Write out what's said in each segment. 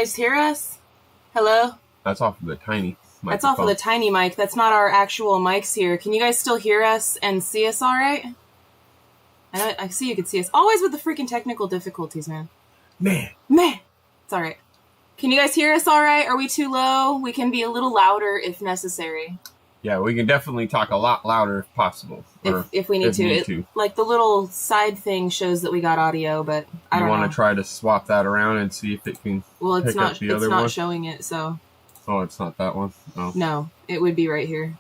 Guys hear us? Hello? That's off of the tiny microphone. That's off of the tiny mic. That's not our actual mics here. Can you guys still hear us and see us all right? I see you can see us. Always with the freaking technical difficulties, man. Man. It's all right. Can you guys hear us all right? Are we too low? We can be a little louder if necessary. Yeah, we can definitely talk a lot louder if possible. If we need to. Like the little side thing shows that we got audio, but I don't know. You want to try to swap that around and see if it can pick up the other one? It's not showing it, so. Oh, it's not that one? Oh. No, it would be right here.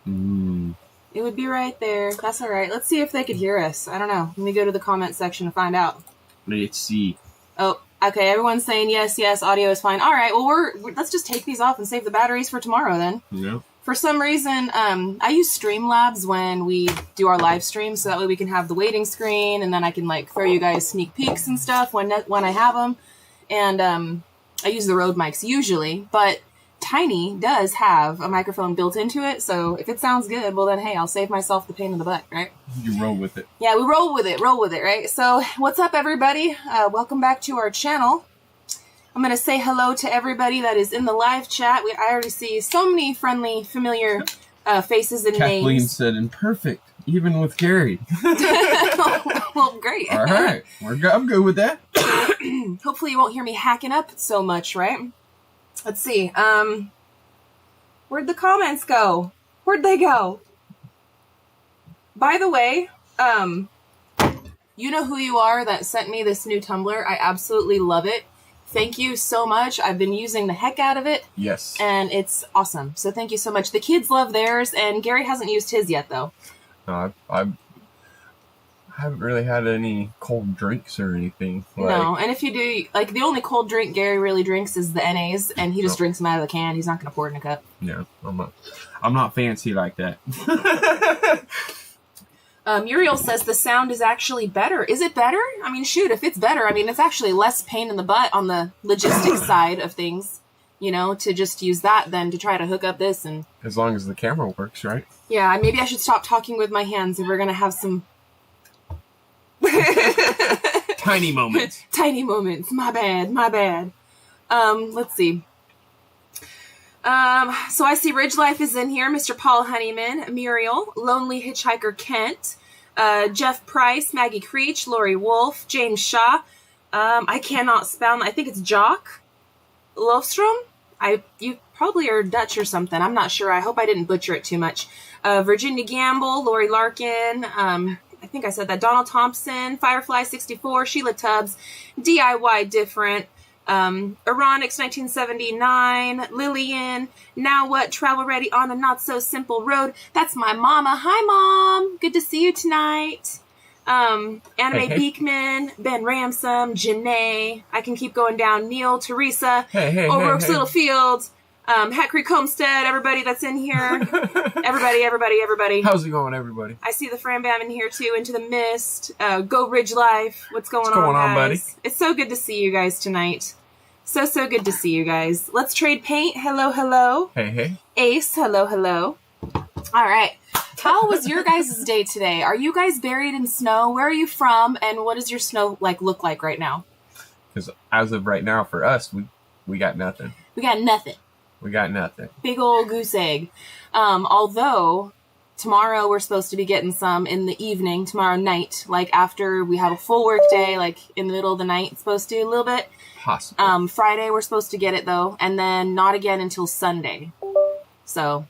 It would be right there. That's all right. Let's see if they could hear us. I don't know. Let me go to the comment section to find out. Let's see. Oh, okay. Everyone's saying yes, audio is fine. All right, well, let's just take these off and save the batteries for tomorrow then. Yeah. For some reason, I use Streamlabs when we do our live stream, so that way we can have the waiting screen, and then I can like throw you guys sneak peeks and stuff when I have them. And I use the Rode mics usually, but Tiny does have a microphone built into it, so if it sounds good, well then hey, I'll save myself the pain in the butt, right? You roll with it. Yeah, we roll with it, right? So what's up, everybody? Welcome back to our channel. I'm going to say hello to everybody that is in the live chat. I already see so many friendly, familiar faces and names. Kathleen said, and perfect, even with Gary. Well, great. All right. I'm good with that. Hopefully you won't hear me hacking up so much, right? Let's see. Where'd the comments go? Where'd they go? By the way, you know who you are that sent me this new tumbler. I absolutely love it. Thank you so much. I've been using the heck out of it. Yes. And it's awesome. So thank you so much. The kids love theirs, and Gary hasn't used his yet, though. No, I haven't really had any cold drinks or anything. No, and if you do, like, the only cold drink Gary really drinks is the NAs, and he just drinks them out of the can. He's not going to pour it in a cup. Yeah, I'm not fancy like that. Muriel says the sound is actually better. Is it better? I mean, shoot, if it's better, I mean, it's actually less pain in the butt on the logistics side of things, you know, to just use that than to try to hook up this. And as long as the camera works, right? Yeah, maybe I should stop talking with my hands if we're going to have some... Tiny moments. Tiny moments. My bad. Let's see. So I see Ridge Life is in here. Mr. Paul Honeyman, Muriel, Lonely Hitchhiker Kent, Jeff Price, Maggie Creech, Lori Wolf, James Shaw. I cannot spell. I think it's Jock Lofstrom. You probably are Dutch or something. I'm not sure. I hope I didn't butcher it too much. Virginia Gamble, Lori Larkin. I think I said that. Donald Thompson, Firefly 64, Sheila Tubbs, DIY Different. Aronix 1979, Lillian, Now What, Travel Ready on a Not So Simple Road. That's my mama. Hi, Mom. Good to see you tonight. Anime Beekman, Ben Ransom, Janae. I can keep going down. Neil, Teresa, O'Rourke's Little Fields, Hat Creek Homestead, everybody that's in here. Everybody. How's it going, everybody? I see the Fran Bam in here, too. Into the Mist. Go Ridge Life. What's going on, guys? Buddy? It's so good to see you guys tonight. So good to see you guys. Let's trade paint. Hello. Hey. Ace, hello. All right. How was your guys' day today? Are you guys buried in snow? Where are you from? And what does your snow look like right now? Because as of right now, for us, we got nothing. We got nothing. Big old goose egg. Although tomorrow we're supposed to be getting some in the evening, tomorrow night, like after we have a full work day, like in the middle of the night, it's supposed to a little bit. Possible. Friday we're supposed to get it though, and then not again until Sunday. So,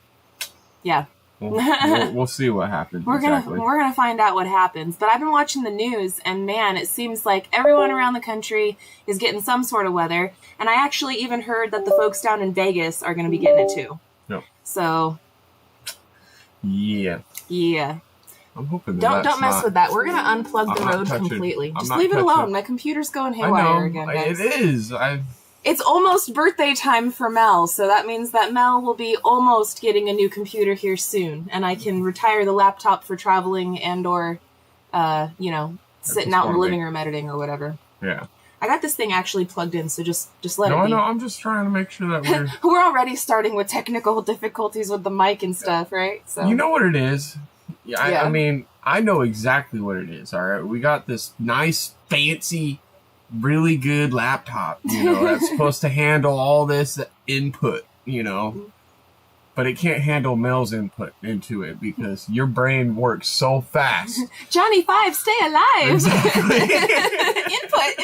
yeah. We'll see what happens. We're gonna find out what happens. But I've been watching the news, and man, it seems like everyone around the country is getting some sort of weather. And I actually even heard that the folks down in Vegas are gonna be getting it too. No. So. Yeah. I'm hoping don't mess with that. We're gonna unplug the Rode completely. Just leave it alone. My computer's going haywire again, guys. It is. It's almost birthday time for Mel, so that means that Mel will be almost getting a new computer here soon, and I can retire the laptop for traveling and or, sitting out in the living room editing or whatever. Yeah. I got this thing actually plugged in, so just let it be. No, I'm just trying to make sure that we're already starting with technical difficulties with the mic and stuff, right? So you know what it is? Yeah. I mean, I know exactly what it is, all right? We got this nice, fancy really good laptop, that's supposed to handle all this input, but it can't handle Mel's input into it because your brain works so fast. Johnny 5, stay alive. Exactly. Input.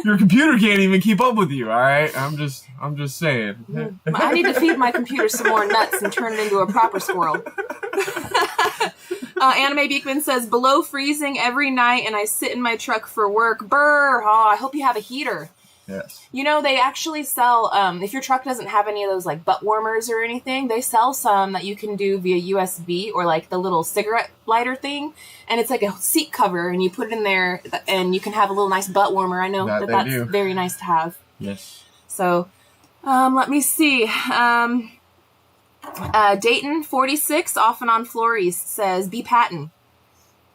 Your computer can't even keep up with you, all right? I'm just saying. I need to feed my computer some more nuts and turn it into a proper squirrel. Anime Beekman says, below freezing every night and I sit in my truck for work. Brr. Oh, I hope you have a heater. Yes. They actually sell, if your truck doesn't have any of those like butt warmers or anything, they sell some that you can do via USB or like the little cigarette lighter thing. And it's like a seat cover and you put it in there and you can have a little nice butt warmer. I know that's very nice to have. Yes. So, let me see. Dayton 46 off and on Flores says, be Patton.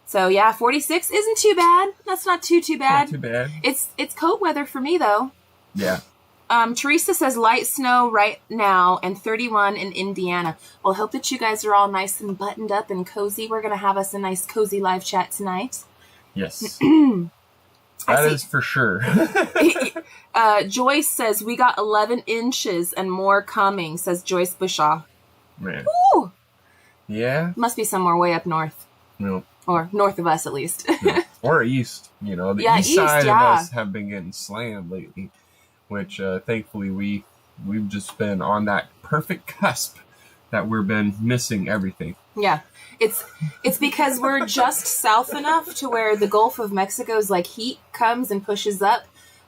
So yeah, 46 isn't too bad. That's not too bad. Not too bad. It's cold weather for me though. Yeah. Teresa says light snow right now and 31 in Indiana. Well, I hope that you guys are all nice and buttoned up and cozy. We're going to have us a nice cozy live chat tonight. Yes. That is for sure. Joyce says we got 11 inches and more coming, says Joyce Bushaw. Man. Woo! Yeah. Must be somewhere way up north. No. Or north of us, at least. No. Or east. The east side of us have been getting slammed lately, which thankfully we've just been on that perfect cusp that we've been missing everything. Yeah. It's because we're just south enough to where the Gulf of Mexico's like heat comes and pushes up.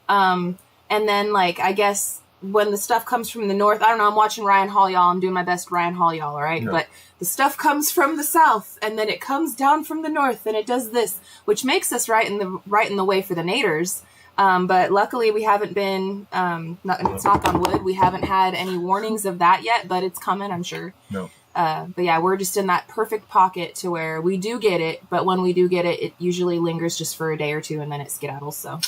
And then like, I guess when the stuff comes from the north, I don't know, I'm watching Ryan Hall, y'all. I'm doing my best Ryan Hall, y'all, all right? Yeah. But the stuff comes from the south and then it comes down from the north and it does this, which makes us right in the way for the naders. But luckily we haven't been, let's knock on wood, we haven't had any warnings of that yet, but it's coming, I'm sure. No. But yeah, we're just in that perfect pocket to where we do get it, but when we do get it, it usually lingers just for a day or two and then it skedaddles, so.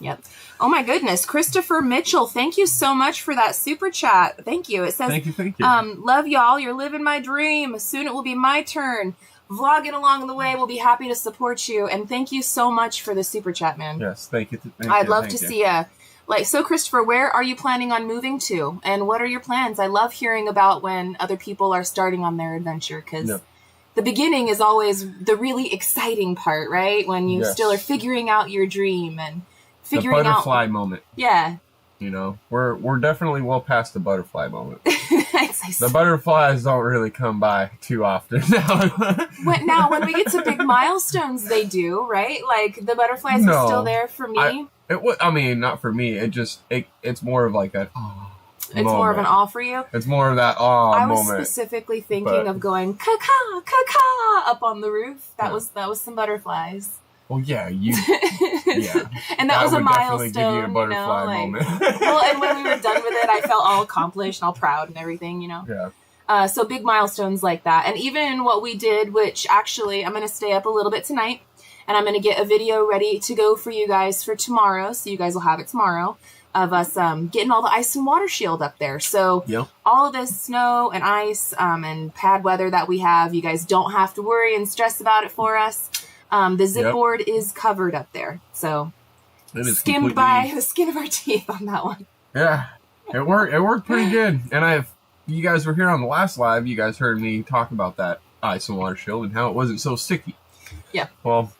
Yep. Oh my goodness. Christopher Mitchell, thank you so much for that super chat. Thank you. It says, Thank you. Love y'all. You're living my dream. Soon it will be my turn. Vlogging along the way. We'll be happy to support you. And thank you so much for the super chat, man. Yes. Thank you. I'd love to see so Christopher, where are you planning on moving to? And what are your plans? I love hearing about when other people are starting on their adventure because the beginning is always the really exciting part, right? When you still are figuring out your dream and figuring out the butterfly moment. Yeah. We're definitely well past the butterfly moment. The butterflies don't really come by too often now. When we get to big milestones, they do, right? Like the butterflies are still there for me. Not for me. It's more of like a it's moment. More of an awe for you. It's more of that moment. I was specifically thinking of going caca up on the roof. That was some butterflies. Well, yeah, and that was a milestone. Give you a butterfly moment. Well, and when we were done with it, I felt all accomplished and all proud and everything, Yeah. So big milestones like that, and even what we did, which actually I'm going to stay up a little bit tonight, and I'm going to get a video ready to go for you guys for tomorrow, so you guys will have it tomorrow, of us getting all the ice and water shield up there. So all of this snow and ice and pad weather that we have, you guys don't have to worry and stress about it for us. The zip board is covered up there, so skimmed by the skin of our teeth on that one. Yeah, it worked pretty good. And you guys were here on the last live, you guys heard me talk about that ice and water shield and how it wasn't so sticky. Yeah. Well,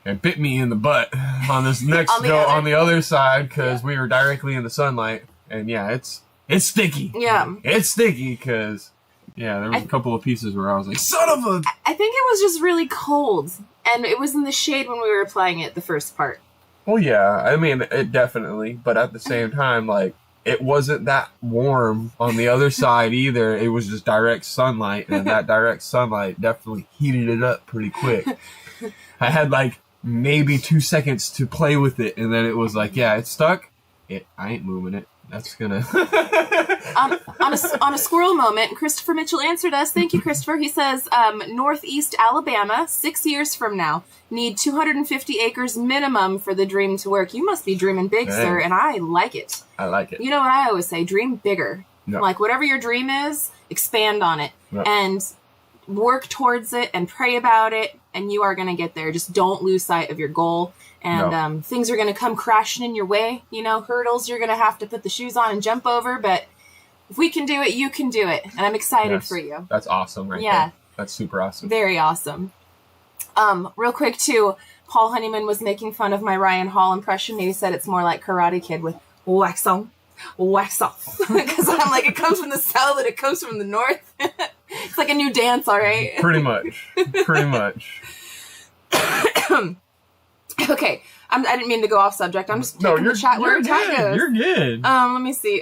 it bit me in the butt on this next on the other side because we were directly in the sunlight, and it's sticky. Yeah, it's sticky because. Yeah, there was a couple of pieces where I was like, son of a... I think it was just really cold, and it was in the shade when we were applying it the first part. Well, yeah, it definitely, but at the same time, like, it wasn't that warm on the other side either. It was just direct sunlight, and that direct sunlight definitely heated it up pretty quick. I had, like, maybe 2 seconds to play with it, and then it was like, yeah, it's stuck. I ain't moving it. That's gonna... on a squirrel moment, Christopher Mitchell answered us. Thank you, Christopher. He says, Northeast Alabama, 6 years from now, need 250 acres minimum for the dream to work. You must be dreaming big, sir, and I like it. I like it. You know what I always say? Dream bigger. No. Like, whatever your dream is, expand on it. And work towards it and pray about it and you are going to get there. Just don't lose sight of your goal. And things are going to come crashing in your way. You know, hurdles you're going to have to put the shoes on and jump over. But if we can do it, you can do it. And I'm excited for you. That's awesome right there. That's super awesome. Very awesome. Real quick, too, Paul Honeyman was making fun of my Ryan Hall impression. He said it's more like Karate Kid with wax on, wax off. Because I'm like, it comes from the south and it comes from the north. It's like a new dance, all right? Pretty much. Okay, I didn't mean to go off subject. I'm just taking the chat where chat goes. You're good. Let me see.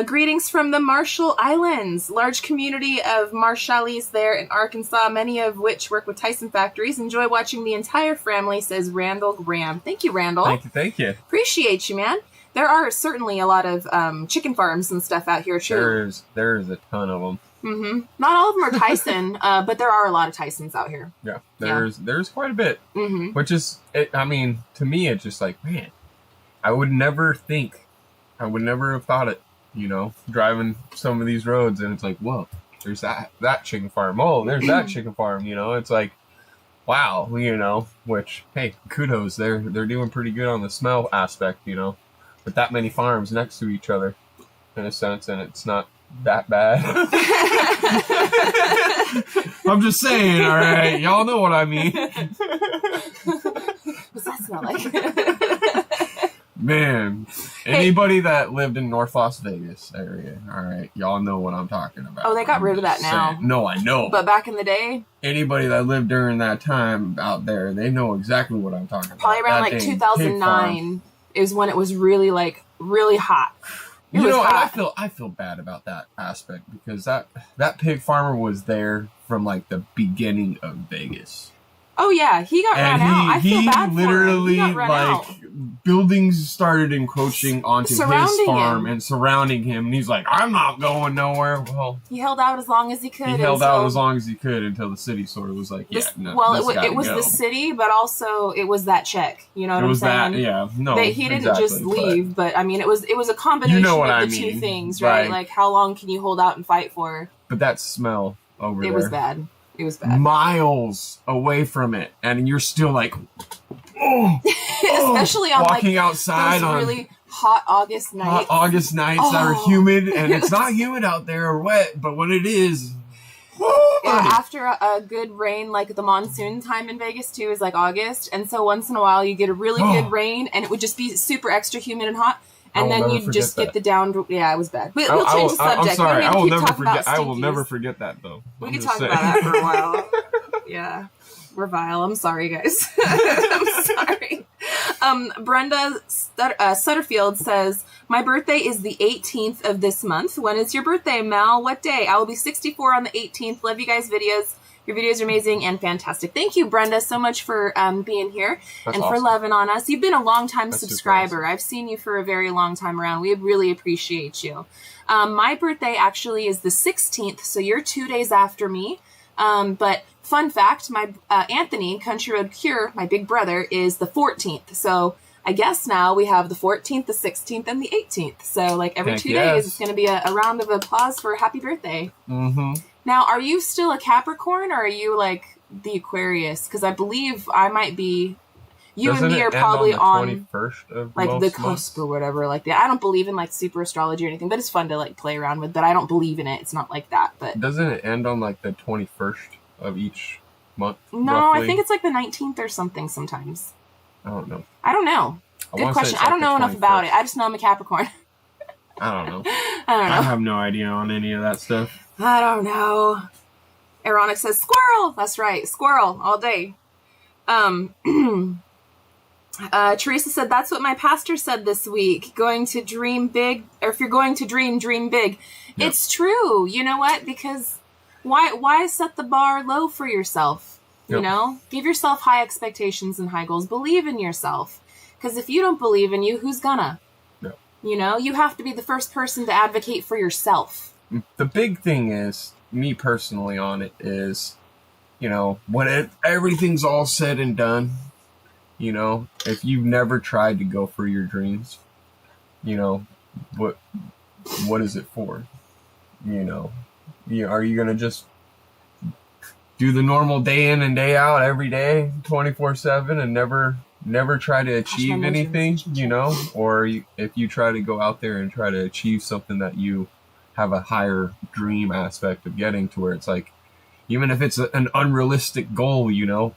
Greetings from the Marshall Islands. Large community of Marshallies there in Arkansas, many of which work with Tyson factories. Enjoy watching the entire family, says Randall Graham. Thank you, Randall. Thank you. Appreciate you, man. There are certainly a lot of chicken farms and stuff out here, too. There's a ton of them. Mm-hmm. Not all of them are Tyson, but there are a lot of Tysons out here. Yeah, there's quite a bit. Mm-hmm. Which is, to me, it's just like, man, I would never have thought it, driving some of these roads, and it's like, whoa, there's that chicken farm. Oh, there's that chicken farm, it's like, wow, which, hey, kudos, they're doing pretty good on the smell aspect, with that many farms next to each other, in a sense, and it's not that bad. I'm just saying, all right, y'all know what I mean. What's that smell like? Man, anybody that lived in North Las Vegas area, all right, y'all know what I'm talking about. Oh, they got rid of that now. No, I know. But back in the day, anybody that lived during that time out there, they know exactly what I'm talking about. Probably around like 2009 is when it was really hot. And I feel bad about that aspect because that pig farmer was there from like the beginning of Vegas. Oh yeah, he got run out. I feel bad for him. He got run out. Buildings started encroaching onto his farm and surrounding him, and he's like, "I'm not going nowhere." Well, he held out as long as he could. Until the city sort of was like, "Yeah, no." Well, it was the city, but also it was that check. You know what I'm saying? He didn't just leave, but I mean, it was a combination of the two things, right? Like, how long can you hold out and fight for? But that smell over there, it was bad. It was bad. Miles away from it, and you're still like, especially on walking outside on really hot August nights. That are humid, and it's not humid out there or wet, but when it is, after a good rain, like the monsoon time in Vegas too is like August, and so once in a while you get a really good rain, and it would just be super extra humid and hot. And then you'd just get the down. Yeah, it was bad. We'll change the subject. I'm sorry. I will never forget that, though. We could talk about that for a while. Yeah. We're vile. I'm sorry, guys. I'm sorry. Brenda Sutterfield says, my birthday is the 18th of this month. When is your birthday, Mal? What day? I will be 64 on the 18th. Love you guys' videos. Your videos are amazing and fantastic. Thank you, Brenda, so much for being here for loving on us. You've been a long-time subscriber. Awesome. I've seen you for a very long time around. We really appreciate you. My birthday actually is the 16th, so you're 2 days after me. But fun fact, my Anthony, Country Road Cure, my big brother, is the 14th. So I guess now we have the 14th, the 16th, and the 18th. So like every 2 days, it's going to be a round of applause for happy birthday. Mm-hmm. Now, are you still a Capricorn, or are you, like, the Aquarius? Because I believe I might be... You and me are probably on the 21st of like, the cusp or whatever. Like that. I don't believe in, like, super astrology or anything, but it's fun to, like, play around with. But I don't believe in it. It's not like that. But doesn't it end on, like, the 21st of each month? No, roughly? I think it's, like, the 19th or something sometimes. I don't know. Good question. I don't know enough about it. I just know I'm a Capricorn. I don't know. I have no idea on any of that stuff. I don't know. Ironic says, squirrel! That's right, squirrel, all day. Teresa said, that's what my pastor said this week. Going to dream big, or if you're going to dream big. Yep. It's true. You know what? Because why set the bar low for yourself? You know? Give yourself high expectations and high goals. Believe in yourself. Because if you don't believe in you, who's gonna? Yep. You know? You have to be the first person to advocate for yourself. The big thing is, me personally on it is, when everything's all said and done, if you've never tried to go for your dreams, what is it for? Are you going to just do the normal day in and day out every day, 24/7, and never try to achieve anything, you know, or if you try to go out there and try to achieve something that you have a higher dream aspect of getting to, where it's like, even if it's an unrealistic goal, you know,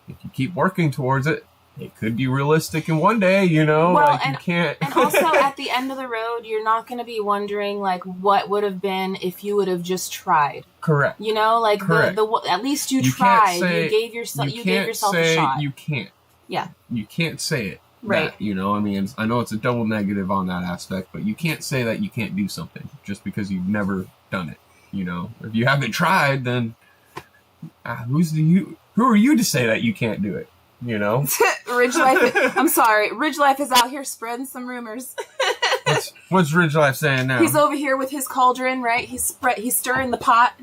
if you keep working towards it, it could be realistic in one day, you know. Well, like, you can't. And also at the end of the road, you're not going to be wondering like what would have been if you would have just tried. Correct. You know, like the at least you tried. You gave yourself a shot. You can't. Yeah. You can't say it. Right. That, you know, I mean, I know it's a double negative on that aspect, but you can't say that you can't do something just because you've never done it. You know, if you haven't tried, then who are you to say that you can't do it? You know? Ridge Life. I'm sorry. Ridge Life is out here spreading some rumors. What's Ridge Life saying now? He's over here with his cauldron, right? He's stirring the pot.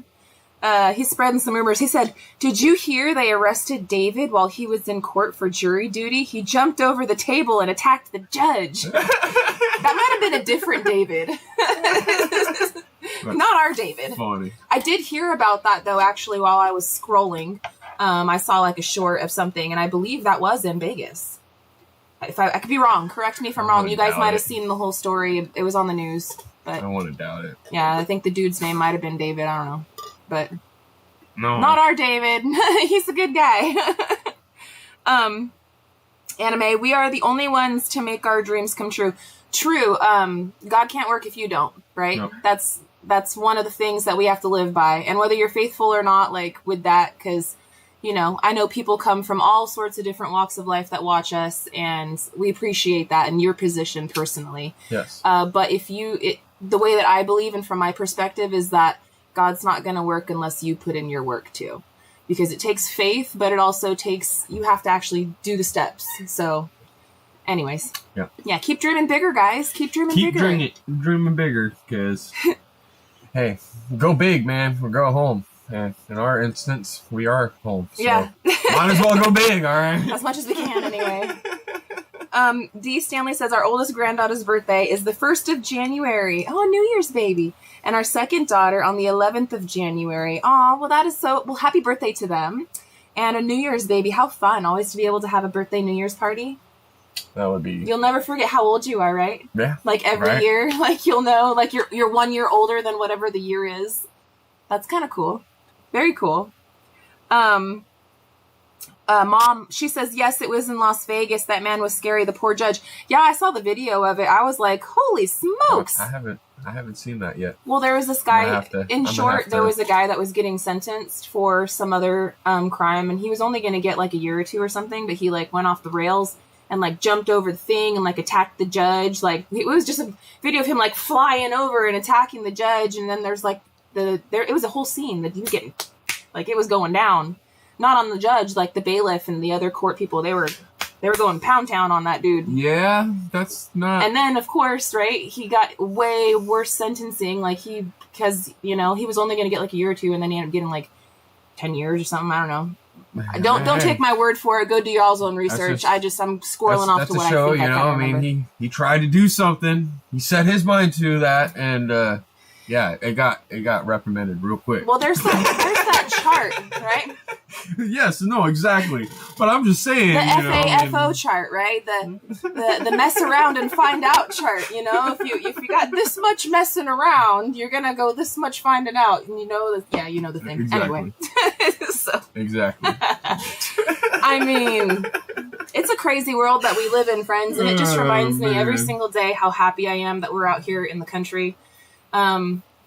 He's spreading some rumors. He said, "Did you hear they arrested David while he was in court for jury duty? He jumped over the table and attacked the judge." That might have been a different David. Not our David. Funny. I did hear about that, though, actually, while I was scrolling. I saw like a short of something, and I believe that was in Vegas. If I could be wrong. Correct me if I'm wrong. You guys might have seen the whole story. It was on the news. But I don't want to doubt it. Yeah, I think the dude's name might have been David. I don't know. But no, not our David. He's a good guy. Anime, we are the only ones to make our dreams come true. True. God can't work if you don't, right? Nope. That's one of the things that we have to live by. And whether you're faithful or not, like with that, because, you know, I know people come from all sorts of different walks of life that watch us, and we appreciate that in your position personally. Yes. But the way that I believe, and from my perspective, is that God's not going to work unless you put in your work too, because it takes faith, but it also takes, you have to actually do the steps. So anyways, yeah, keep dreaming bigger, guys. Keep dreaming bigger. Keep dreaming bigger, because hey, go big, man, or go home. And in our instance, we are home. So yeah. Might as well go big, all right? As much as we can, anyway. D. Stanley says, our oldest granddaughter's birthday is the 1st of January. Oh, a New Year's baby. And our second daughter on the 11th of January. Oh, well, that is well, happy birthday to them. And a New Year's baby. How fun. Always to be able to have a birthday New Year's party. That would be... You'll never forget how old you are, right? Yeah. Like every year. Like you'll know, like you're 1 year older than whatever the year is. That's kind of cool. Very cool. Mom, she says, yes, it was in Las Vegas. That man was scary. The poor judge. Yeah, I saw the video of it. I was like, holy smokes. I haven't seen that yet. Well, there was this guy, there was a guy that was getting sentenced for some other crime, and he was only going to get like a year or two or something, but he like went off the rails and like jumped over the thing and like attacked the judge. Like it was just a video of him like flying over and attacking the judge, and then there's like it was a whole scene that he was getting, like it was going down. Not on the judge, like the bailiff and the other court people. They were going pound town on that dude. Yeah, that's not... And then, of course, right, he got way worse sentencing. Like, because, you know, he was only going to get like a year or two, and then he ended up getting like 10 years or something. I don't know. Don't take my word for it. Go do y'all's own research. I'm squirreling off to what show, I think. You know, I mean, he tried to do something. He set his mind to that, and yeah, it got reprimanded real quick. Well, there's that chart, right? Yes, no, exactly. But I'm just saying, the FAFO chart, right? The mess around and find out chart. You know, if you got this much messing around, you're gonna go this much finding out, and you know the thing. Exactly. Anyway, exactly. I mean, it's a crazy world that we live in, friends, and it just reminds me every single day how happy I am that we're out here in the country.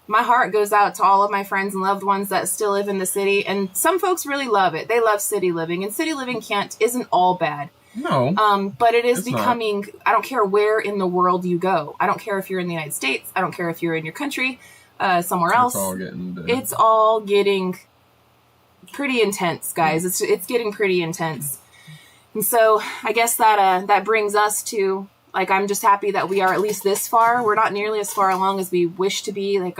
My heart goes out to all of my friends and loved ones that still live in the city, and some folks really love it. They love city living, and city living isn't all bad. No. But it is becoming, I don't care where in the world you go. I don't care if you're in the United States. I don't care if you're in your country, somewhere else. It's all getting pretty intense, guys. It's getting pretty intense. And so I guess that brings us to, like, I'm just happy that we are at least this far. We're not nearly as far along as we wish to be, like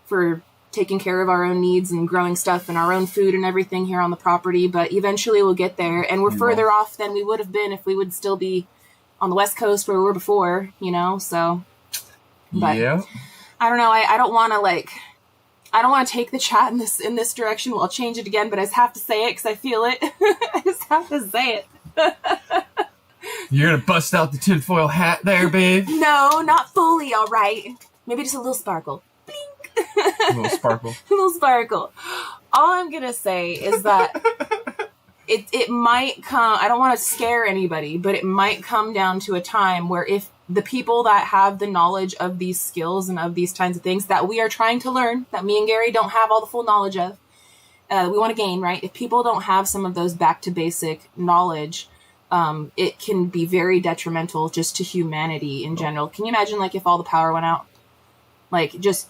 for taking care of our own needs and growing stuff and our own food and everything here on the property. But eventually we'll get there. And we're further off than we would have been if we would still be on the West Coast where we were before, you know? So, but yeah. I don't know. I don't want to I don't want to take the chat in this direction. Well, I'll change it again, but I just have to say it because I feel it. I just have to say it. You're gonna bust out the tinfoil hat there, babe? No, not fully, all right. Maybe just a little sparkle. Blink. A little sparkle. A little sparkle. All I'm gonna say is that it might come, I don't want to scare anybody, but it might come down to a time where if the people that have the knowledge of these skills and of these kinds of things that we are trying to learn, that me and Gary don't have all the full knowledge of, we want to gain, right? If people don't have some of those back to basic knowledge, it can be very detrimental just to humanity in general. Can you imagine, like, if all the power went out? Like, if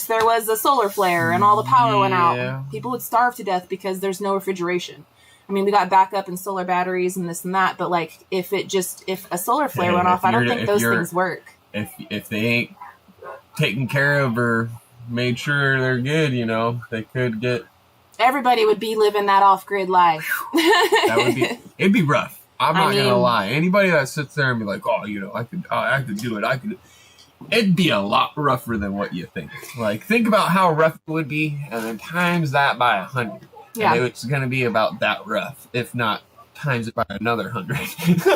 there was a solar flare and all the power went out, people would starve to death because there's no refrigeration. I mean, we got backup and solar batteries and this and that, but like, if a solar flare went off, I don't think those things work. If they ain't taken care of or made sure they're good, you know, they could get. Everybody would be living that off-grid life. It'd be rough. I'm not gonna lie. Anybody that sits there and be like, oh, you know, I could do it. It'd be a lot rougher than what you think. Like, think about how rough it would be, and then times that by 100. Yeah. And it's going to be about that rough, if not times it by another 100.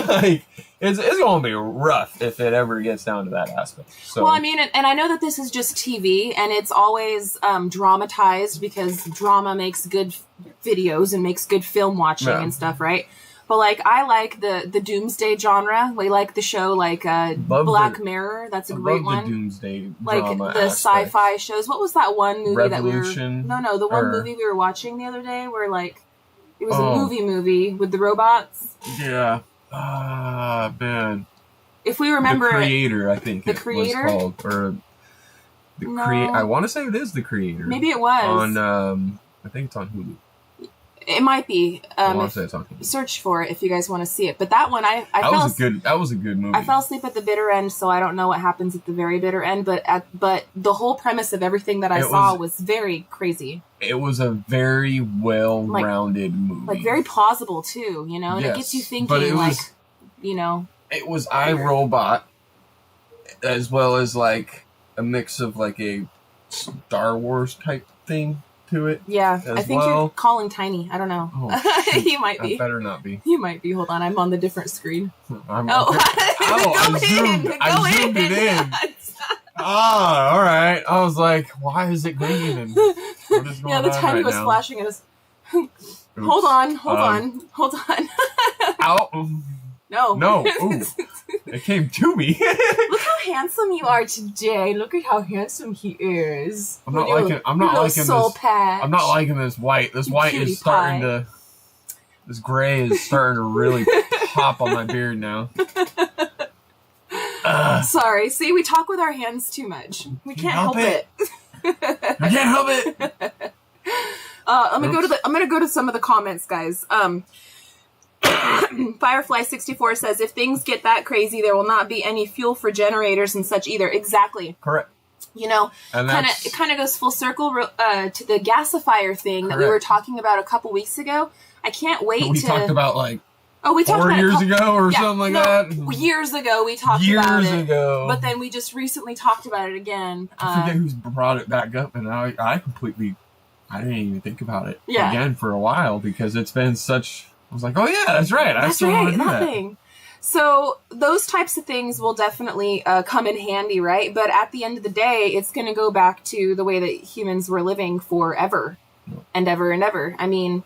Like, it's going to be rough if it ever gets down to that aspect. So. Well, I mean, and I know that this is just TV, and it's always dramatized because drama makes good videos and makes good film watching and stuff, right? But, like, I like the doomsday genre. We like the show, like, Black Mirror. That's a great one. The doomsday like, drama the sci-fi shows. What was that one movie Revolution, that we were... No, the one movie we were watching the other day where, like, it was a movie with the robots. Yeah. Ah, man. If we remember The Creator, I think The Creator? was called. Or I want to say it is The Creator. Maybe it was. On, I think it's on Hulu. It might be. I want to say it's on Hulu. Search for it if you guys want to see it. But that one, that was a good movie. I fell asleep at the bitter end, so I don't know what happens at the very bitter end. But the whole premise of everything that I saw was very crazy. It was a very well-rounded movie. Like, very plausible, too, you know? And it gets you thinking, like, you know. It was iRobot, as well as, like, a mix of, like, a Star Wars type thing to it. Yeah, I think you're calling Tiny. I don't know. Oh, you might be. I better not be. You might be. Hold on, I'm on the different screen. I zoomed it in. All right. I was like, why is it green? And what is going on the Tiny was now? flashing at us. Hold on. Ow. No. Ooh. It came to me. Look how handsome you are today. Look at how handsome he is. I'm not liking this white. This white is starting to. This gray is starting to really pop on my beard now. Sorry. See, we talk with our hands too much. We can't help it. I can't help it. I'm gonna go to some of the comments, guys. Firefly64 says, if things get that crazy, there will not be any fuel for generators and such either. Exactly. Correct. You know, it kind of goes full circle to the gasifier thing that we were talking about a couple weeks ago. I can't wait we talked about, like, we talked 4 about years ago or something like that. Years ago we talked about it. But then we just recently talked about it again. I forget who's brought it back up, and I didn't even think about it again for a while because it's been such... I was like, oh yeah, that's right. I still want to do that thing. So those types of things will definitely come in handy, right? But at the end of the day, it's going to go back to the way that humans were living forever and ever and ever. I mean,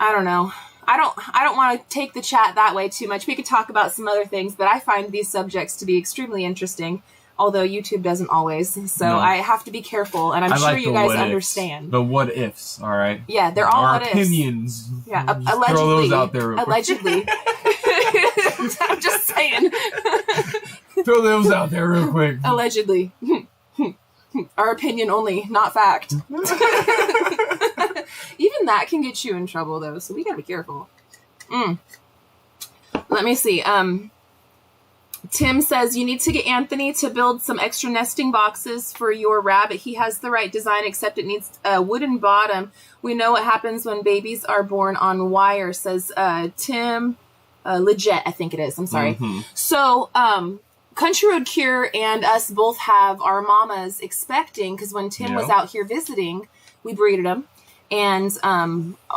I don't know. I don't want to take the chat that way too much. We could talk about some other things, but I find these subjects to be extremely interesting. Although YouTube doesn't always, so I have to be careful, and I'm sure you guys understand. The what ifs, all right? Yeah, they're all what ifs. Opinions. Yeah, allegedly. Throw those out there. Allegedly. I'm just saying. Throw those out there real quick. Allegedly. Our opinion only, not fact. Even that can get you in trouble, though, so we gotta be careful. Let me see. Tim says, you need to get Anthony to build some extra nesting boxes for your rabbit. He has the right design, except it needs a wooden bottom. We know what happens when babies are born on wire, says Tim. Legit, I think it is. I'm sorry. Mm-hmm. So, Country Road Cure and us both have our mamas expecting, because when Tim was out here visiting, we breeded them. And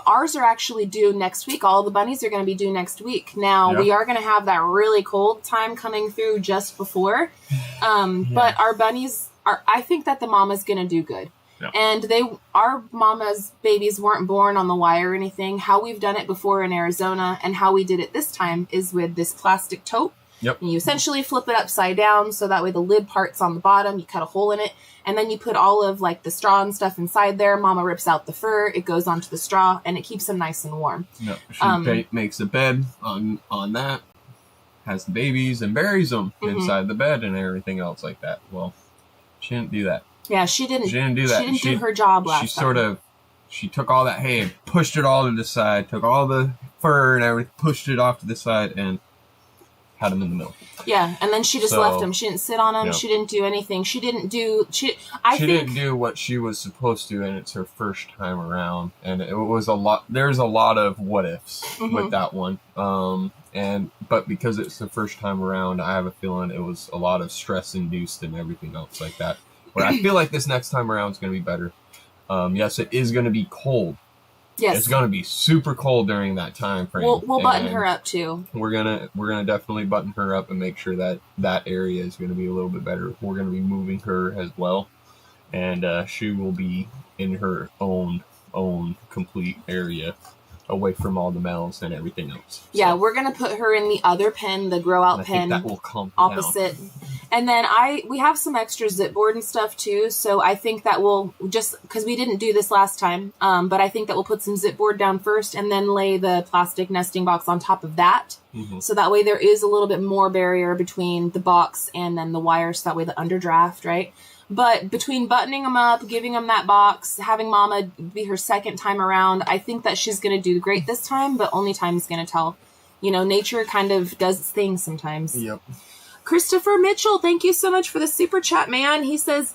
ours are actually due next week. All the bunnies are going to be due next week. Now, we are going to have that really cold time coming through just before. But our bunnies I think that the mama's going to do good. Yeah. And our mama's babies weren't born on the wire or anything. How we've done it before in Arizona and how we did it this time is with this plastic tote. Yep. And you essentially flip it upside down so that way the lid part's on the bottom. You cut a hole in it. And then you put all of like the straw and stuff inside there. Mama rips out the fur. It goes onto the straw and it keeps them nice and warm. Yep. She makes a bed on that, has the babies and buries them inside the bed and everything else like that. Well, she didn't do that. Yeah, she didn't do that. She didn't do her job last time. She took all that hay and pushed it all to the side, took all the fur and everything, pushed it off to the side and had them in the middle. Yeah, and then she just left them. She didn't sit on them. Yep. She didn't do anything. She didn't do what she was supposed to, and it's her first time around. And it was a lot. There's a lot of what ifs with that one. But because it's the first time around, I have a feeling it was a lot of stress induced and everything else like that. But I feel like this next time around is going to be better. Yes, it is going to be cold. Yes, it's going to be super cold during that time frame. We'll button her up too. We're gonna definitely button her up and make sure that area is going to be a little bit better. We're going to be moving her as well, and she will be in her own complete area, away from all the males and everything else. Yeah, we're gonna put her in the other pen, the grow out pen, that will calm opposite. Down. And then we have some extra zip board and stuff too, so I think that we'll just, because we didn't do this last time, but I think that we'll put some zip board down first and then lay the plastic nesting box on top of that. So that way there is a little bit more barrier between the box and then the wire, so that way the underdraft, right? But between buttoning them up, giving them that box, having Mama be her second time around, I think that she's going to do great this time, but only time's going to tell. You know, nature kind of does its thing sometimes. Yep. Christopher Mitchell, thank you so much for the super chat, man. He says,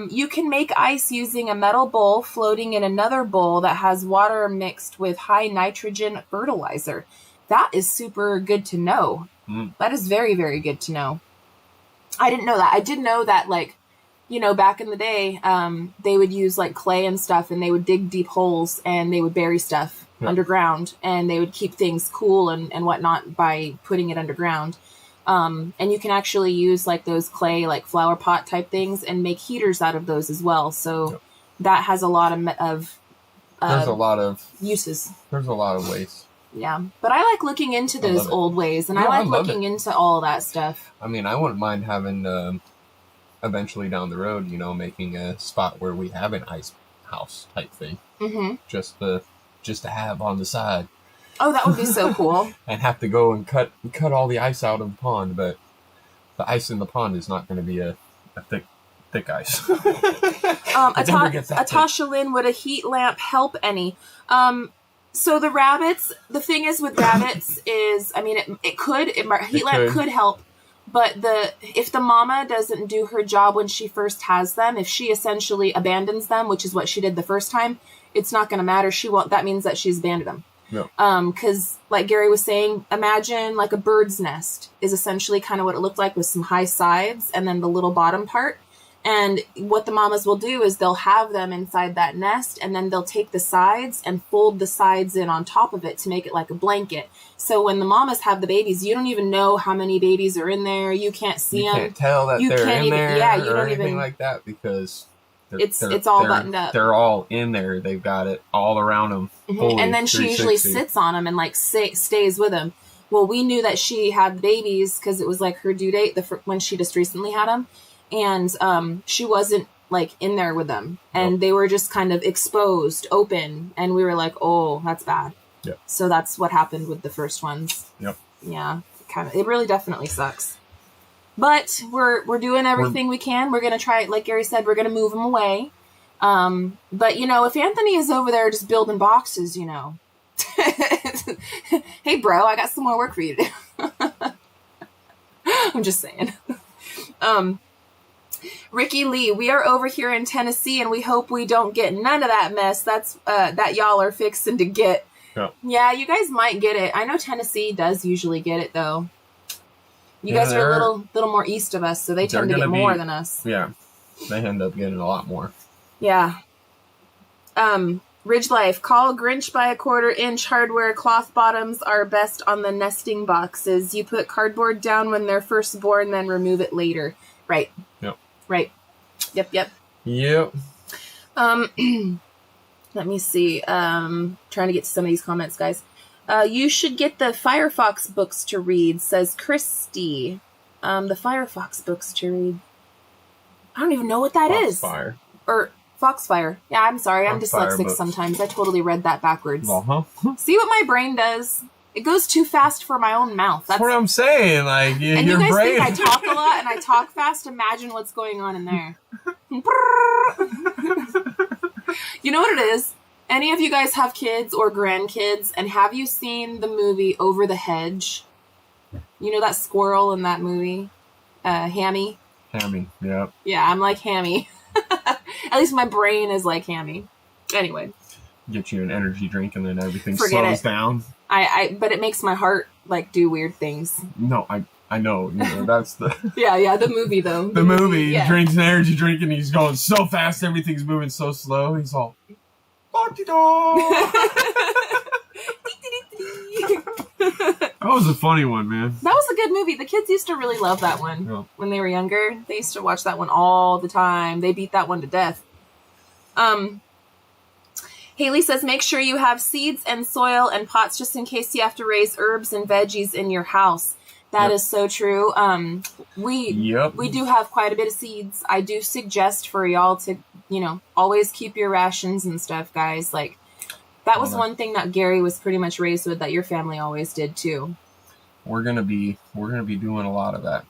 you can make ice using a metal bowl floating in another bowl that has water mixed with high nitrogen fertilizer. That is super good to know. That is very, very good to know. I didn't know that. I did know that, like, you know, back in the day, they would use like clay and stuff, and they would dig deep holes and they would bury stuff underground, and they would keep things cool and whatnot by putting it underground. And you can actually use like those clay, like flower pot type things and make heaters out of those as well. So that has a lot of there's a lot of uses. There's a lot of ways. Yeah. But I like looking into those old ways, and I like looking into all that stuff. I mean, I wouldn't mind having, eventually down the road, you know, making a spot where we have an ice house type thing. Just to have on the side. Oh, that would be so cool. And have to go and cut all the ice out of the pond, but the ice in the pond is not going to be a thick ice. Atasha Lynn, would a heat lamp help any? So the rabbits, the thing is with rabbits is, I mean, heat lamp could help, but if the mama doesn't do her job when she first has them, if she essentially abandons them, which is what she did the first time, it's not going to matter. That means that she's abandoned them. Yeah. Because like Gary was saying, imagine like a bird's nest is essentially kind of what it looked like with some high sides and then the little bottom part. And what the mamas will do is they'll have them inside that nest, and then they'll take the sides and fold the sides in on top of it to make it like a blanket. So when the mamas have the babies, you don't even know how many babies are in there. You can't see them. You can't tell that they're in there. Yeah, you don't anything even like that, because it's all buttoned up. They're all in there. They've got it all around them. And then she usually sits on them and like stays with them. Well, we knew that she had the babies because it was like her due date when she just recently had them. And she wasn't like in there with them, and they were just kind of exposed, open, and we were like, "Oh, that's bad." Yep. So that's what happened with the first ones. Yep. Yeah, it really definitely sucks. But we're doing everything we can. We're gonna try, like Gary said, we're gonna move them away. But you know, if Anthony is over there just building boxes, you know, hey, bro, I got some more work for you to do. I'm just saying. Ricky Lee, we are over here in Tennessee, and we hope we don't get none of that mess that's that y'all are fixing to get. Yeah, you guys might get it. I know Tennessee does usually get it, though. You guys are a little more east of us, so they tend to get more than us. Yeah. They end up getting a lot more. Yeah. Ridge Life, call Grinch by a 1/4 inch hardware. Cloth bottoms are best on the nesting boxes. You put cardboard down when they're first born, then remove it later. Right. Yep. Right. Yep. Yep. Let me see. Trying to get to some of these comments, guys. You should get the Firefox books to read, says Christy. The Firefox books to read. I don't even know what that is. Foxfire. Or Foxfire. Yeah, I'm sorry. I'm dyslexic sometimes. I totally read that backwards. See what my brain does? It goes too fast for my own mouth. That's what I'm saying. Like, and your you guys brain... think I talk a lot and I talk fast? Imagine what's going on in there. You know what it is? Any of you guys have kids or grandkids, and have you seen the movie Over the Hedge? You know that squirrel in that movie? Hammy? Hammy, yeah. Yeah, I'm like Hammy. At least my brain is like Hammy. Anyway. Get you an energy drink and then everything slows down. But it makes my heart, like, do weird things. No, I know. You know, that's the... yeah, the movie, though. The movie. Yeah. He drinks an energy drink and he's going so fast, everything's moving so slow. He's all... That was a funny one, man. That was a good movie. The kids used to really love that one when they were younger. They used to watch that one all the time. They beat that one to death. Haley says, make sure you have seeds and soil and pots just in case you have to raise herbs and veggies in your house. That is so true. We do have quite a bit of seeds. I do suggest for y'all to, always keep your rations and stuff, guys. Like, that was one thing that Gary was pretty much raised with, that your family always did too. We're gonna be doing a lot of that.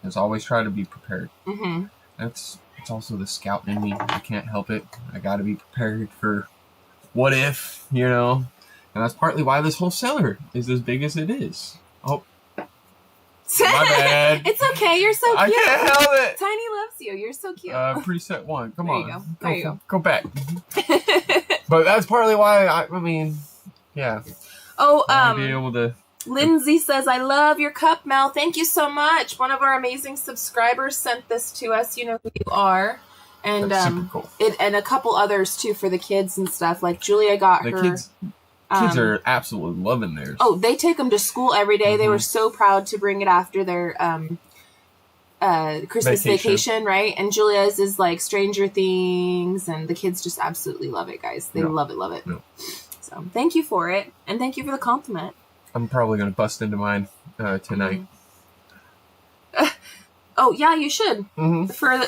Just always try to be prepared. Mm-hmm. It's also the scout in me. I can't help it. I got to be prepared for what if, and that's partly why this whole cellar is as big as it is. Oh, my bad. It's okay. You're so cute. I can't help it. Tiny loves you. You're so cute. Preset 1. Come on. There you go. Go back. But that's partly why I mean, yeah. Oh, be able to. Lindsay says, I love your cup, Mel. Thank you so much. One of our amazing subscribers sent this to us. You know who you are. And that's super cool. And a couple others too for the kids and stuff. Like Julia got her. Kids are absolutely loving theirs. Oh, they take them to school every day. Mm-hmm. They were so proud to bring it after their Christmas vacation, right? And Julia's is like Stranger Things, and the kids just absolutely love it, guys. They love it. No. So thank you for it, and thank you for the compliment. I'm probably going to bust into mine tonight. Oh yeah, you should. Mm-hmm. For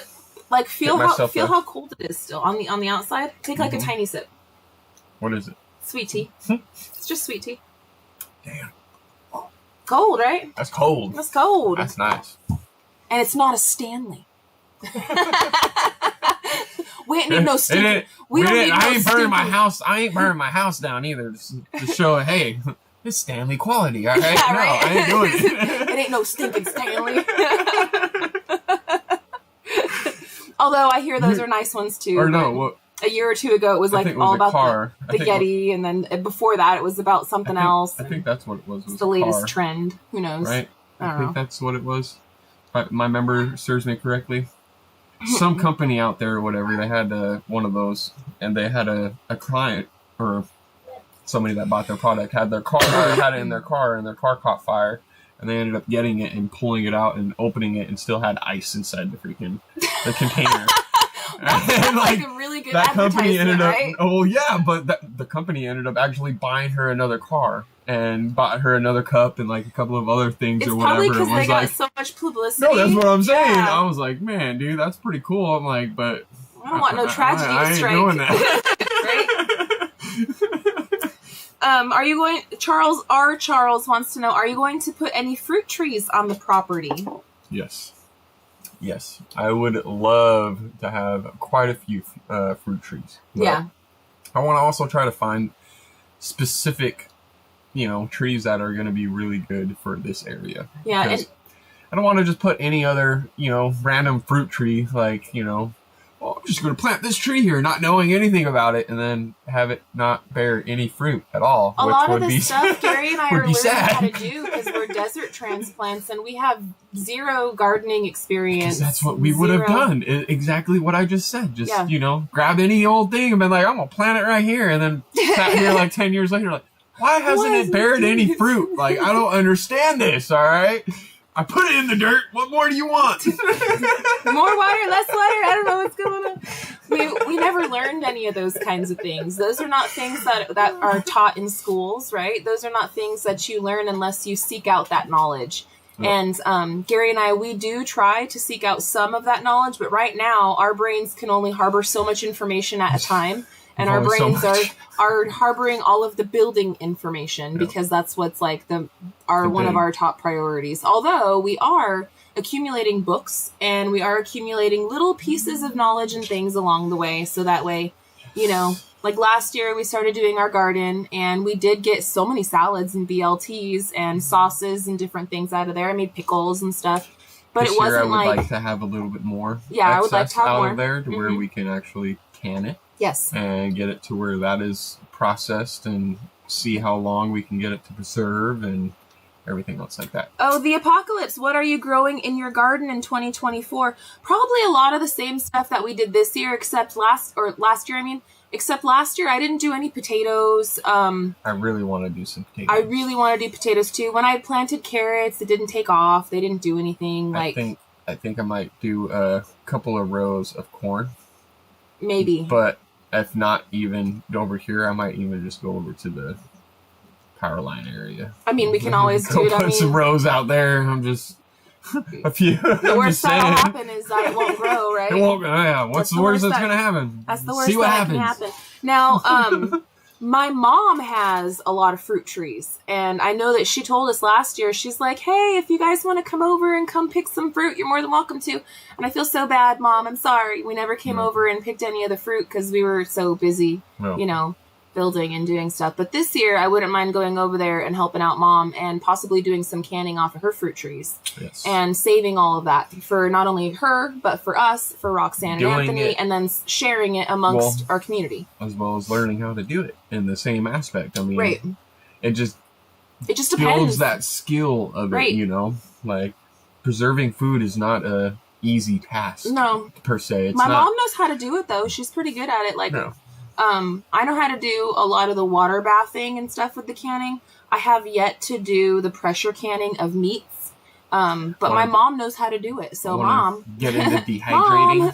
like feel how cold it is still on the outside. Take like a tiny sip. What is it? Sweet tea. It's just sweet tea. Damn. Cold, right? That's cold. That's cold. That's nice. And it's not a Stanley. We ain't need no Stanley. I ain't burning my house. I ain't burning my house down either to show, hey, it's Stanley quality. All right? Yeah, no, right? I ain't doing it. It ain't no stinking Stanley. Although I hear those are nice ones too. Or no, a year or two ago, it was like all about the Yeti, and then before that, it was about something else. I think that's what it was. It's the latest trend. Who knows? Right? I think that's what it was. If my memory serves me correctly. Some company out there or whatever, they had one of those, and they had a client or somebody that bought their product had their car had it in their car, and their car caught fire, and they ended up getting it and pulling it out and opening it, and still had ice inside the container. That's like a really good that company ended up. Right? Oh yeah, but the company ended up actually buying her another car and bought her another cup and like a couple of other things or whatever. It's probably because they got so much publicity. No, that's what I'm saying. Yeah. I was like, man, dude, that's pretty cool. I'm like, but I don't want no tragedy to strike. I ain't doing that. Right? Are you going? Charles wants to know: are you going to put any fruit trees on the property? Yes, I would love to have quite a few fruit trees. Yeah. I want to also try to find specific, trees that are going to be really good for this area. Yeah. And I don't want to just put any other, random fruit tree like, just going to plant this tree here, not knowing anything about it, and then have it not bear any fruit at all. A lot of this stuff Gary and I are learning how to do because we're desert transplants and we have zero gardening experience. Because that's what we would have done. Exactly what I just said. Just, grab any old thing and been like, I'm going to plant it right here. And then sat here like 10 years later, like, why hasn't it bared any fruit? Like, I don't understand this, all right? I put it in the dirt. What more do you want? More water, less water. I don't know what's going on. We never learned any of those kinds of things. Those are not things that are taught in schools, right? Those are not things that you learn unless you seek out that knowledge. No. And Gary and I, we do try to seek out some of that knowledge, but right now our brains can only harbor so much information at a time. And our brains are harboring all of the building information because that's what's like one of our top priorities. Although we are accumulating books and we are accumulating little pieces of knowledge and things along the way. So that way, like last year we started doing our garden and we did get so many salads and BLTs and sauces and different things out of there. I made pickles and stuff. But this it wasn't year I would like to have a little bit more. Yeah, I would like to have out more of there to where we can actually can it. Yes. And get it to where that is processed and see how long we can get it to preserve and everything else like that. Oh, the apocalypse. What are you growing in your garden in 2024? Probably a lot of the same stuff that we did this year, except last year, except last year I didn't do any potatoes. I really want to do some potatoes. I really want to do potatoes too. When I planted carrots, it didn't take off. They didn't do anything. I think I might do a couple of rows of corn. Maybe. But if not even over here, I might even just go over to the power line area. I mean, we can always do it. Put some rows out there. I'm just a few. The worst that'll happen is that it won't grow, right? It won't. Yeah. What's the worst that's going to happen? That's the worst that can happen. Now, my mom has a lot of fruit trees, and I know that she told us last year, she's like, hey, if you guys want to come over and come pick some fruit, you're more than welcome to. And I feel so bad, Mom. I'm sorry. We never came over and picked any of the fruit because we were so busy, building and doing stuff. But this year, I wouldn't mind going over there and helping out Mom and possibly doing some canning off of her fruit trees. Yes. And saving all of that for not only her, but for us, for Roxanne and Anthony, and then sharing it amongst our community. As well as learning how to do it in the same aspect. I mean, right. It just builds depends. That skill of it, like preserving food is not a easy task. No. Per se. My mom knows how to do it though. She's pretty good at it. Like, I know how to do a lot of the water bathing and stuff with the canning. I have yet to do the pressure canning of meats. But my mom knows how to do it. So Mom, get into dehydrating,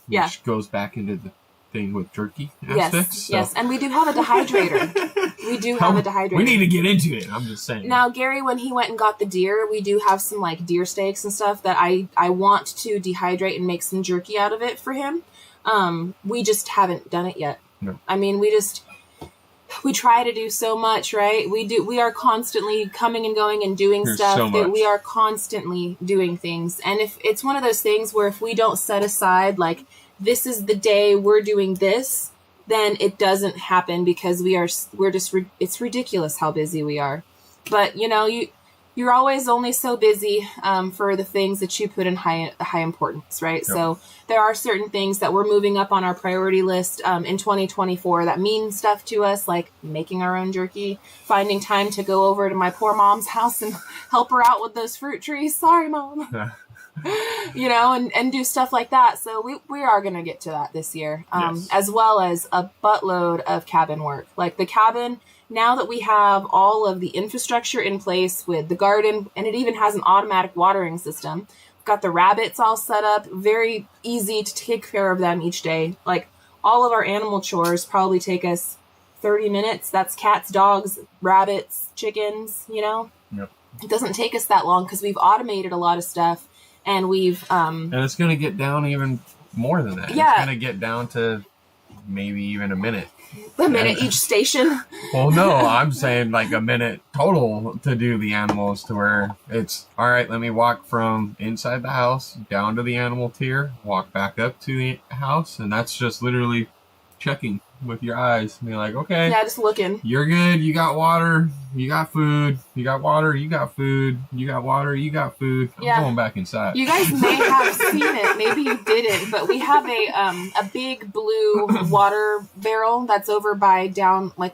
which goes back into the thing with jerky aspects. Yes, and we do have a dehydrator. We need to get into it. I'm just saying. Now, Gary, when he went and got the deer, we do have some like deer steaks and stuff that I want to dehydrate and make some jerky out of it for him. We just haven't done it yet. No. I mean, we try to do so much, right? We are constantly coming and going and doing stuff that we are constantly doing things. And if it's one of those things where if we don't set aside, like, this is the day we're doing this, then it doesn't happen because it's ridiculous how busy we are. But, you're always only so busy for the things that you put in high importance, right? Yep. So there are certain things that we're moving up on our priority list in 2024 that mean stuff to us, like making our own jerky, finding time to go over to my poor mom's house and help her out with those fruit trees. Sorry, Mom. And do stuff like that. So we are going to get to that this year, as well as a buttload of cabin work. Like the cabin, now that we have all of the infrastructure in place with the garden, and it even has an automatic watering system, we've got the rabbits all set up, very easy to take care of them each day. Like all of our animal chores probably take us 30 minutes. That's cats, dogs, rabbits, chickens, Yep. It doesn't take us that long because we've automated a lot of stuff. And we've... and it's going to get down even more than that. Yeah. It's going to get down to maybe even a minute. A minute each station? Well, no, I'm saying like a minute total to do the animals to where it's, all right, let me walk from inside the house down to the animal tier, walk back up to the house, and that's just literally checking with your eyes. And be like, okay. Yeah, just looking. You're good. You got water. you got food. You got water, you got food. You got water, you got food. I'm going back inside. You guys may have seen it. Maybe you didn't, but we have a big blue water barrel that's over by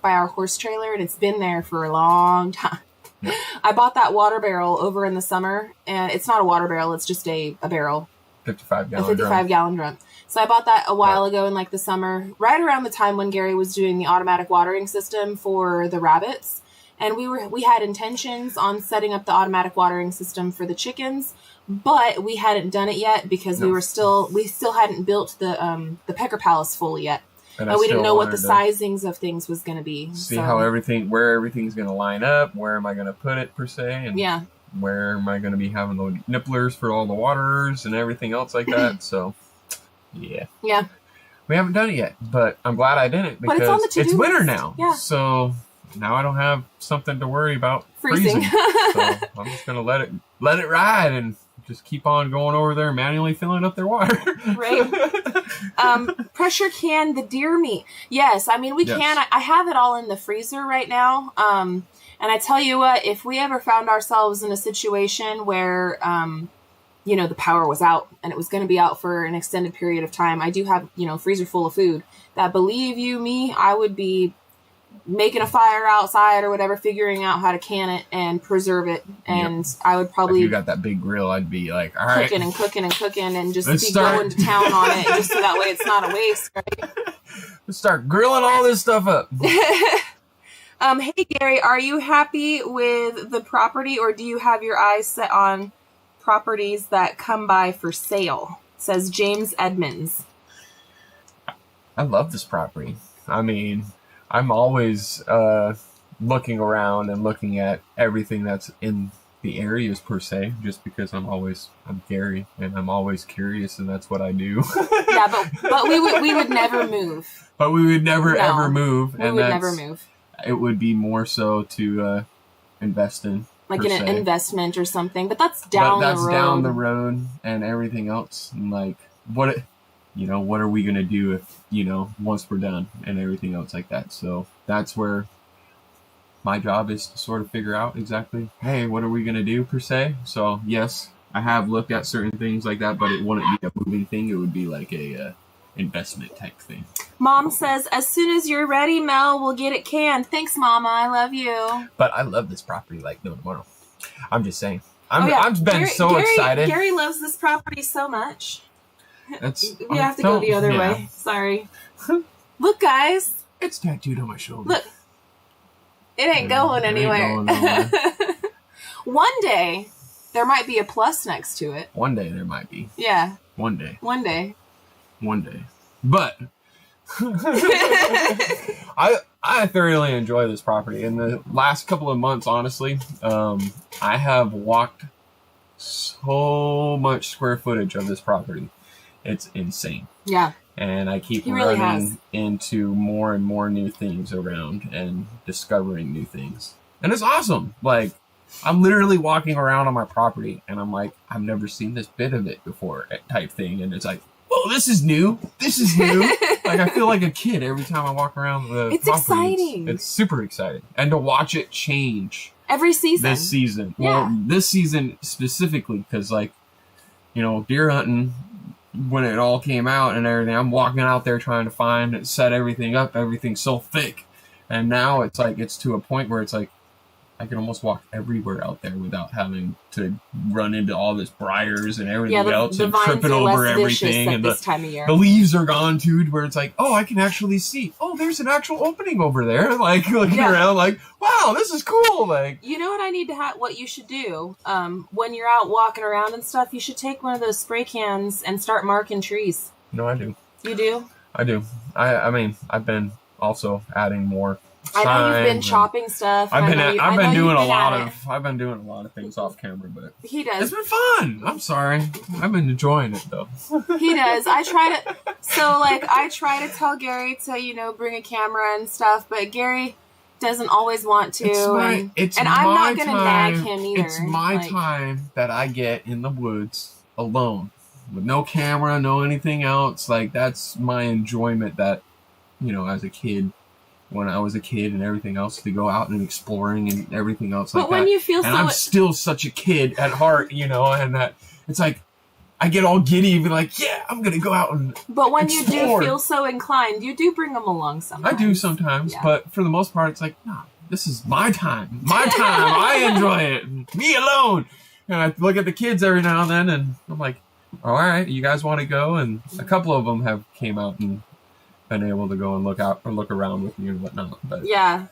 our horse trailer, and it's been there for a long time. Yeah. I bought that water barrel over in the summer, and it's not a water barrel. It's just a barrel. 55-gallon drum. So I bought that a while ago in like the summer, right around the time when Gary was doing the automatic watering system for the rabbits. And we had intentions on setting up the automatic watering system for the chickens, but we hadn't done it yet because we still hadn't built the Pecker Palace fully yet. And we didn't know what the sizings of things was going to be. See where everything's going to line up, where am I going to put it per se, and where am I going to be having the nipplers for all the waterers and everything else like that. So, yeah. We haven't done it yet, but I'm glad I didn't because it's winter now. Yeah. So now I don't have something to worry about freezing. So I'm just going to let it ride and just keep on going over there and manually filling up their water. Right. Pressure can the deer meat. Yes. I mean, we can. I have it all in the freezer right now. And I tell you what, if we ever found ourselves in a situation where, the power was out and it was going to be out for an extended period of time, I do have, a freezer full of food that, believe you me, I would be making a fire outside or whatever, figuring out how to can it and preserve it. And I would probably... If you got that big grill, I'd be like, all right. Cooking and just going to town on it just so that way it's not a waste, right? Let's start grilling all this stuff up. Hey, Gary, are you happy with the property, or do you have your eyes set on properties that come by for sale? Says James Edmonds. I love this property. I mean, I'm always looking around and looking at everything that's in the areas per se, just because I'm Gary and I'm always curious, and that's what I do. Yeah, but we would never move. But we would never ever move. We would never move. It would be more so to invest in. Like in an investment or something, but that's down the road. That's down the road and everything else. And like, what are we going to do if, once we're done and everything else like that. So that's where my job is to sort of figure out exactly, hey, what are we going to do per se? So yes, I have looked at certain things like that, but it wouldn't be a moving thing. It would be like a investment type thing. Mom says, as soon as you're ready, Mel, we'll get it canned. Thanks, Mama. I love you. But I love this property like no tomorrow. I'm just saying. I've been excited. Gary loves this property so much. We have to go the other way. Sorry. Look, guys. It's tattooed on my shoulder. Look. It ain't going anywhere. One day, there might be a plus next to it. One day there might be. Yeah. One day. But I thoroughly enjoy this property. In the last couple of months, honestly, I have walked so much square footage of this property. It's insane. Yeah. And I keep running into more and more new things around and discovering new things. And it's awesome. Like, I'm literally walking around on my property and I'm like, I've never seen this bit of it before type thing. And it's like, oh, this is new. Like, I feel like a kid every time I walk around the property. It's exciting. It's super exciting. And to watch it change. Every season. This season. Yeah. Well, this season specifically, because, like, deer hunting, when it all came out and everything, I'm walking out there trying to find and set everything up. Everything's so thick. And now it's like, it's to a point where it's like, I can almost walk everywhere out there without having to run into all this briars and everything else and tripping over everything. And the leaves are gone too, where it's like, oh, I can actually see. Oh, there's an actual opening over there. Like looking around, like, wow, this is cool. Like, you know what I need to have? What you should do when you're out walking around and stuff? You should take one of those spray cans and start marking trees. No, I do. You do? I do. I mean, I've been also adding more. I know you've been chopping stuff. I've been doing a lot of things off camera, but he does. It's been fun. I'm sorry. I've been enjoying it though. He does. I try to tell Gary to, bring a camera and stuff, but Gary doesn't always want to. I'm not going to nag him either. It's my time that I get in the woods alone with no camera, no anything else. Like, that's my enjoyment that, as a kid when I was a kid and everything else, to go out and exploring and everything else like that. But when you feel I'm still such a kid at heart, you know, and that it's like I get all giddy and be like, yeah, I'm gonna go out and But when explore. You do feel so inclined, you do bring them along sometimes. I do sometimes, but for the most part, it's like, no, this is my time. I enjoy it. Me alone. And I look at the kids every now and then, and I'm like, all right, you guys want to go? And a couple of them have came out and been able to go and look out or look around with me and whatnot. But yeah.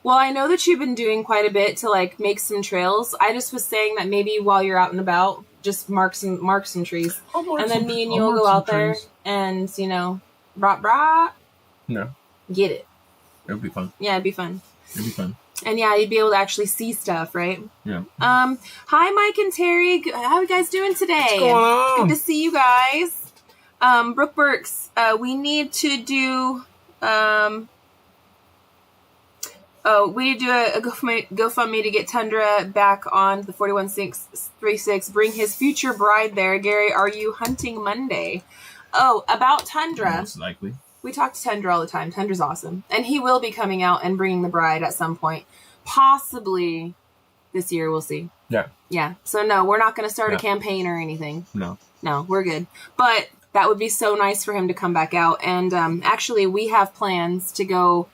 Well, I know that you've been doing quite a bit to like make some trails. I just was saying that maybe while you're out and about, just mark some trees, and then me and you will go out there and, you know, brah. No. Get it. It would be fun. Yeah, it'd be fun. It'd be fun. And yeah, you'd be able to actually see stuff, right? Yeah. Hi, Mike and Terry. How are you guys doing today? What's going on? Good to see you guys. Brooke Burks, we need to do, we need to do a GoFundMe to get Tundra back on the 41636. Bring his future bride there. Gary, are you hunting Monday? Oh, about Tundra. Most likely. We talk to Tundra all the time. Tundra's awesome. And he will be coming out and bringing the bride at some point. Possibly this year, we'll see. Yeah. Yeah. So no, we're not going to start a campaign or anything. No, we're good. But that would be so nice for him to come back out. And actually, we have plans to go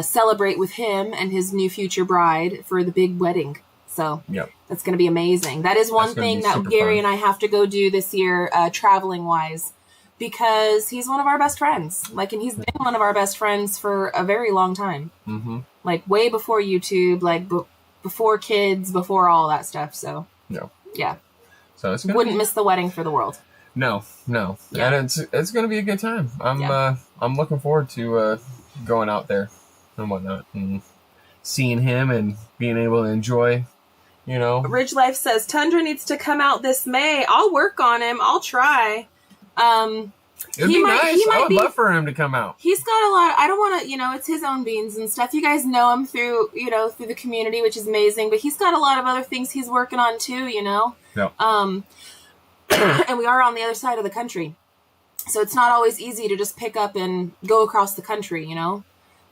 celebrate with him and his new future bride for the big wedding. So that's going to be amazing. That is one thing that Gary and I have to go do this year, traveling wise, because he's one of our best friends. Like, and he's been one of our best friends for a very long time. Mm-hmm. Like way before YouTube, like before kids, before all that stuff. So yeah. So it's wouldn't miss the wedding for the world. No. Yeah. And it's going to be a good time. I'm looking forward to going out there and whatnot and seeing him and being able to enjoy, you know. Ridge Life says Tundra needs to come out this May. I'll work on him. I'll try. It'd be nice. I would love for him to come out. He's got a lot. I don't want to, you know, it's his own beans and stuff. You guys know him through the community, which is amazing. But he's got a lot of other things he's working on too, you know. Yeah. And we are on the other side of the country, so it's not always easy to just pick up and go across the country, you know.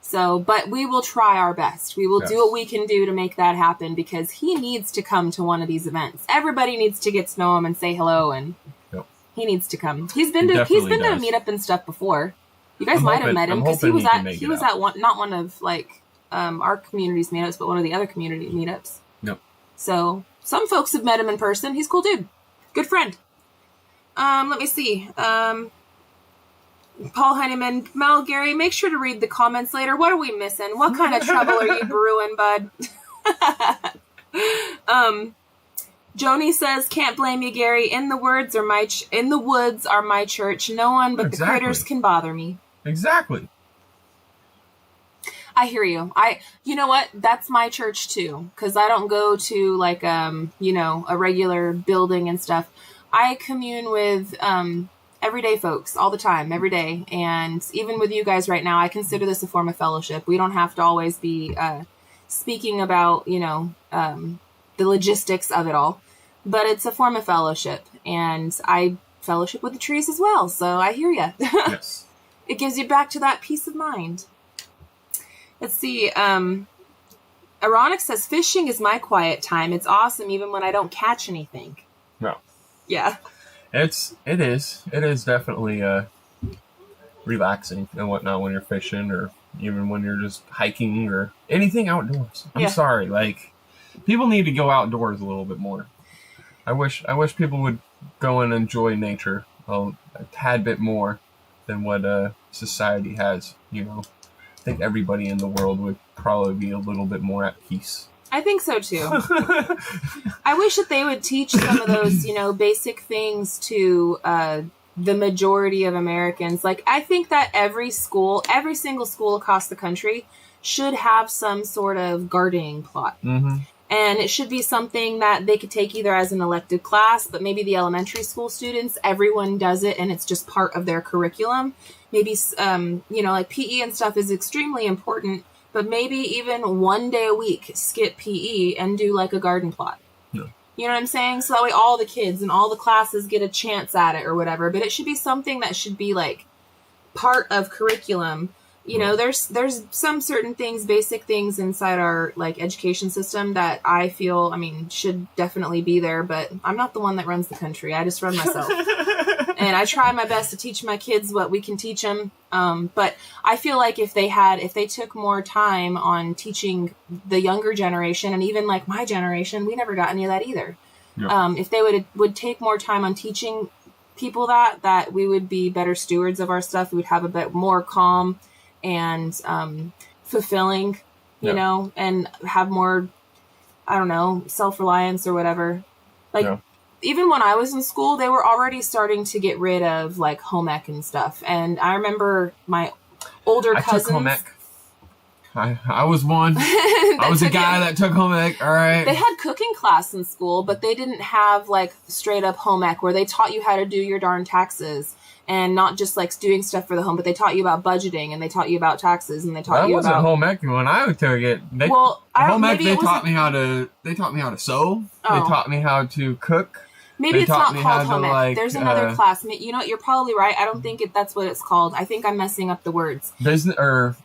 So, but we will try our best. We will do what we can do to make that happen, because he needs to come to one of these events. Everybody needs to get to know him and say hello, and he needs to come. He's been to a meetup and stuff before. You guys might have met him because he was at not one of like our community's meetups, but one of the other community meetups. Yep. So some folks have met him in person. He's a cool dude. Good friend. Let me see. Paul Heineman, Mel, Gary, make sure to read the comments later. What are we missing? What kind of trouble are you brewing, bud? Joni says, can't blame you, Gary. In the woods are my church. No one but the critters can bother me. Exactly. I hear you. You know what? That's my church too. Cause I don't go to like, a regular building and stuff. I commune with, everyday folks all the time, every day. And even with you guys right now, I consider this a form of fellowship. We don't have to always be, speaking about, the logistics of it all, but it's a form of fellowship, and I fellowship with the trees as well. So I hear you. Yes. It gives you back to that peace of mind. Let's see. Ironic says, fishing is my quiet time. It's awesome even when I don't catch anything. No. Yeah. It is definitely relaxing and whatnot when you're fishing, or even when you're just hiking or anything outdoors. I'm sorry, like, people need to go outdoors a little bit more. I wish people would go and enjoy nature a tad bit more than what society has. You know, I think everybody in the world would probably be a little bit more at peace. I think so too. I wish that they would teach some of those, basic things to the majority of Americans. Like, I think that every single school across the country should have some sort of gardening plot. Mm-hmm. And it should be something that they could take either as an elected class, but maybe the elementary school students, everyone does it and it's just part of their curriculum. Maybe, like PE and stuff is extremely important, but maybe even one day a week, skip PE and do like a garden plot. Yeah. You know what I'm saying? So that way all the kids and all the classes get a chance at it or whatever. But it should be something that should be like part of curriculum, you know, there's some certain things, basic things inside our like education system that I feel, I mean, should definitely be there, but I'm not the one that runs the country. I just run myself. And I try my best to teach my kids what we can teach them. But I feel like if they took more time on teaching the younger generation, and even like my generation, we never got any of that either. Yep. If they would take more time on teaching people that we would be better stewards of our stuff. We would have a bit more calm and fulfilling, you know, and have more, I don't know, self-reliance or whatever. Like, even when I was in school, they were already starting to get rid of like home ec and stuff. And I remember my older cousins. I took home ec. I was one. I was a guy that took home ec. All right. They had cooking class in school, but they didn't have like straight up home ec where they taught you how to do your darn taxes and not just like doing stuff for the home, but they taught you about budgeting and they taught you about taxes and they taught you about. That wasn't home ec when I took it. They taught me how to sew. Oh. They taught me how to cook. Maybe it's not called home ec. Like, there's another class. You know, you're probably right. I don't think that's what it's called. I think I'm messing up the words. Business or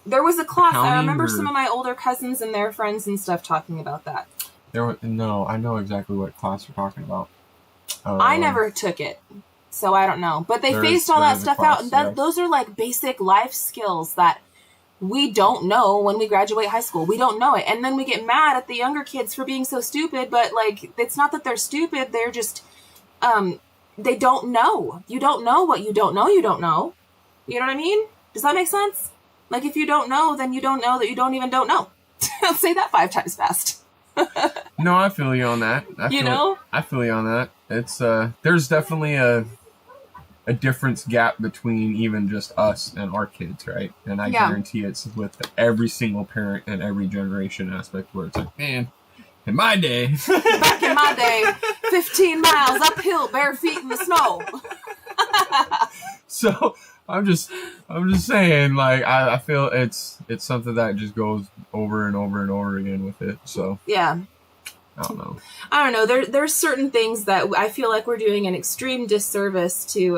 there was a class. I remember some of my older cousins and their friends and stuff talking about that. No, I know exactly what class you're talking about. I never took it, so I don't know. But they phased all that stuff out, and those are like basic life skills that we don't know when we graduate high school. We don't know it, and then we get mad at the younger kids for being so stupid. But like, it's not that they're stupid; they're just they don't know. You don't know what you don't know. You don't know. You know what I mean? Does that make sense? Like, if you don't know, then you don't know that you don't even don't know. I'll say that 5 times fast. No, I feel you on that. I feel you on that. It's there's definitely a difference gap between even just us and our kids, right? And I guarantee it's with every single parent and every generation aspect where it's like, man, in my day, back in my day, 15 miles uphill, bare feet in the snow. So I'm just saying, like, I feel it's something that just goes over and over and over again with it. So yeah, I don't know. There's certain things that I feel like we're doing an extreme disservice to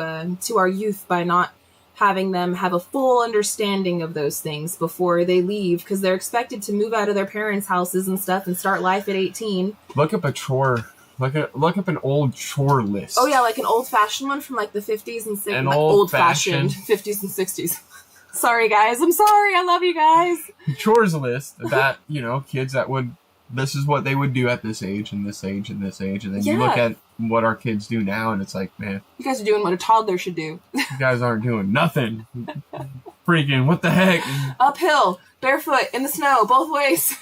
our youth by not having them have a full understanding of those things before they leave, because they're expected to move out of their parents' houses and stuff and start life at 18. Look up a chore. Look up an old chore list. Oh yeah, like an old-fashioned one from like the 50s and 60s. An old-fashioned 50s and 60s. Sorry guys, I'm sorry. I love you guys. Chores list that, you know, kids that would, this is what they would do at this age and this age and this age, and then you look at what our kids do now, and it's like, man, you guys are doing what a toddler should do. You guys aren't doing nothing. Freaking what the heck? Uphill, barefoot, in the snow, both ways.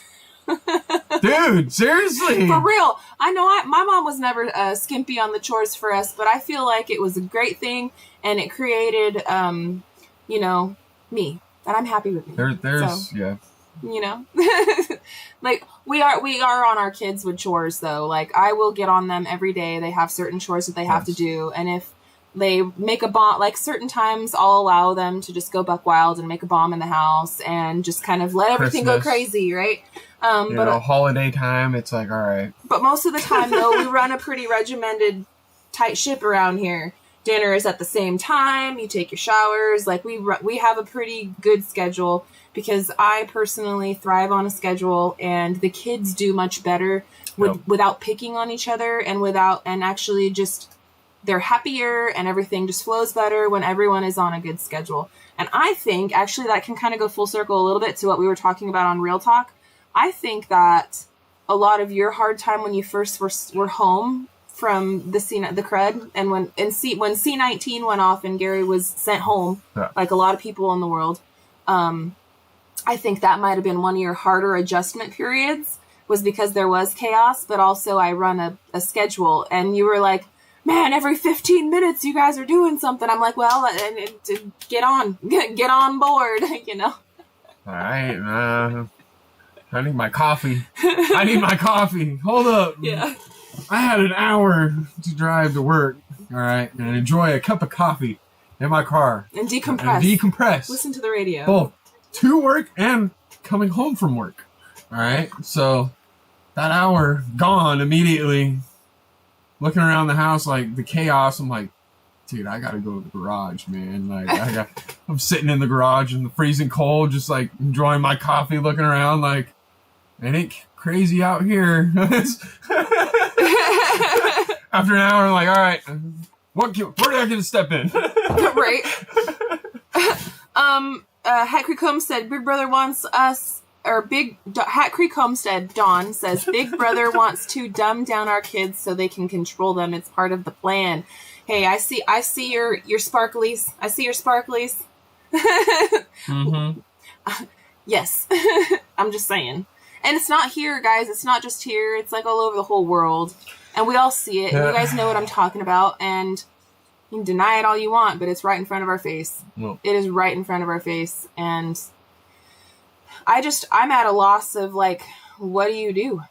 Dude, seriously, for real. I know my mom was never skimpy on the chores for us, but I feel like it was a great thing, and it created you know, me, and I'm happy with me. You know, like we are on our kids with chores though. Like, I will get on them every day. They have certain chores that they have to do, and if they make a bomb, like certain times I'll allow them to just go buck wild and make a bomb in the house and just kind of let everything go crazy, right? But holiday time, it's like, all right. But most of the time, though, we run a pretty regimented, tight ship around here. Dinner is at the same time. You take your showers. Like, we have a pretty good schedule because I personally thrive on a schedule, and the kids do much better without picking on each other and actually just they're happier and everything just flows better when everyone is on a good schedule. And I think actually that can kind of go full circle a little bit to what we were talking about on Real Talk. I think that a lot of your hard time when you first were home from the crud, and when C-19 went off and Gary was sent home, like a lot of people in the world, I think that might have been one of your harder adjustment periods, was because there was chaos, but also I run a schedule, and you were like, man, every 15 minutes you guys are doing something. I'm like, well, get on board, you know. All right, I need my coffee. Hold up. Yeah. I had an hour to drive to work, all right, and enjoy a cup of coffee in my car. And decompress. Listen to the radio. Both to work and coming home from work, all right? So that hour gone immediately. Looking around the house, like the chaos, I'm like, dude, I gotta go to the garage, man. Like, I'm sitting in the garage in the freezing cold, just like enjoying my coffee, looking around, like, it ain't crazy out here. After an hour, I'm like, all right, where do I get to step in? Right. Hat Creek Homestead, Big Brother wants us, or Hat Creek Homestead, Dawn says, Big Brother wants to dumb down our kids so they can control them. It's part of the plan. Hey, I see your sparklies. I see your sparklies. Mm-hmm. Yes. I'm just saying. And it's not here, guys. It's not just here. It's like all over the whole world. And we all see it. And you guys know what I'm talking about. And you can deny it all you want, but it's right in front of our face. Well, it is right in front of our face. And I'm at a loss of, like, what do you do?